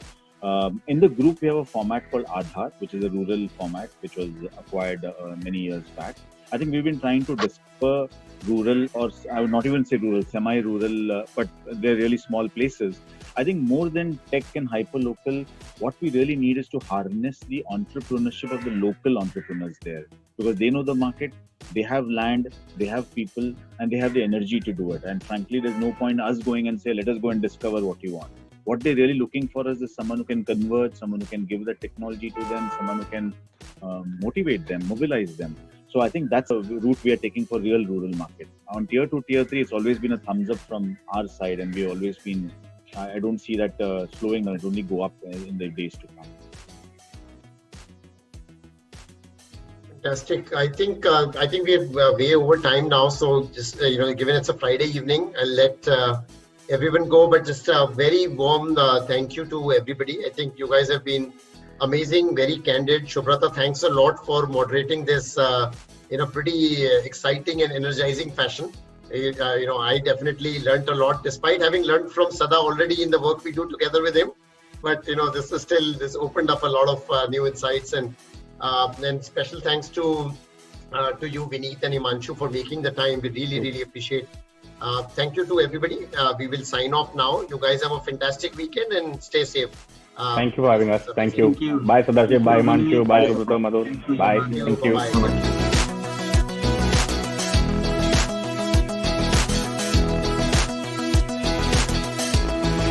In the group, we have a format called Aadhaar, which is a rural format, which was acquired many years back. I think we've been trying to discover rural, or I would not even say rural, semi-rural, but they're really small places. I think more than tech and hyper-local, what we really need is to harness the entrepreneurship of the local entrepreneurs there, because they know the market, they have land, they have people, and they have the energy to do it. And frankly, there's no point us going and say, let us go and discover what you want. What they're really looking for is someone who can convert, someone who can give the technology to them, someone who can motivate them, mobilize them. So I think that's a route we are taking for real rural markets. On tier 2, tier 3, it's always been a thumbs up from our side, and we've always been, I don't see that slowing down. It only go up in the days to come. Fantastic. I think we're way over time now. So just given it's a Friday evening, I'll let everyone go, but just a very warm thank you to everybody. I think you guys have been amazing, very candid. Shubrata, thanks a lot for moderating this in a pretty exciting and energizing fashion. I definitely learned a lot, despite having learned from Sada already in the work we do together with him. But this opened up a lot of new insights, and special thanks to you, Vineet and Himanshu, for making the time. We really, really appreciate. Thank you to everybody. We will sign off now. You guys have a fantastic weekend and stay safe. Thank you for having us. Thank you. Bye, Sadarship. Bye, Himanshu. Bye, Shubrata, Madhur. Bye. Thank you. Bye.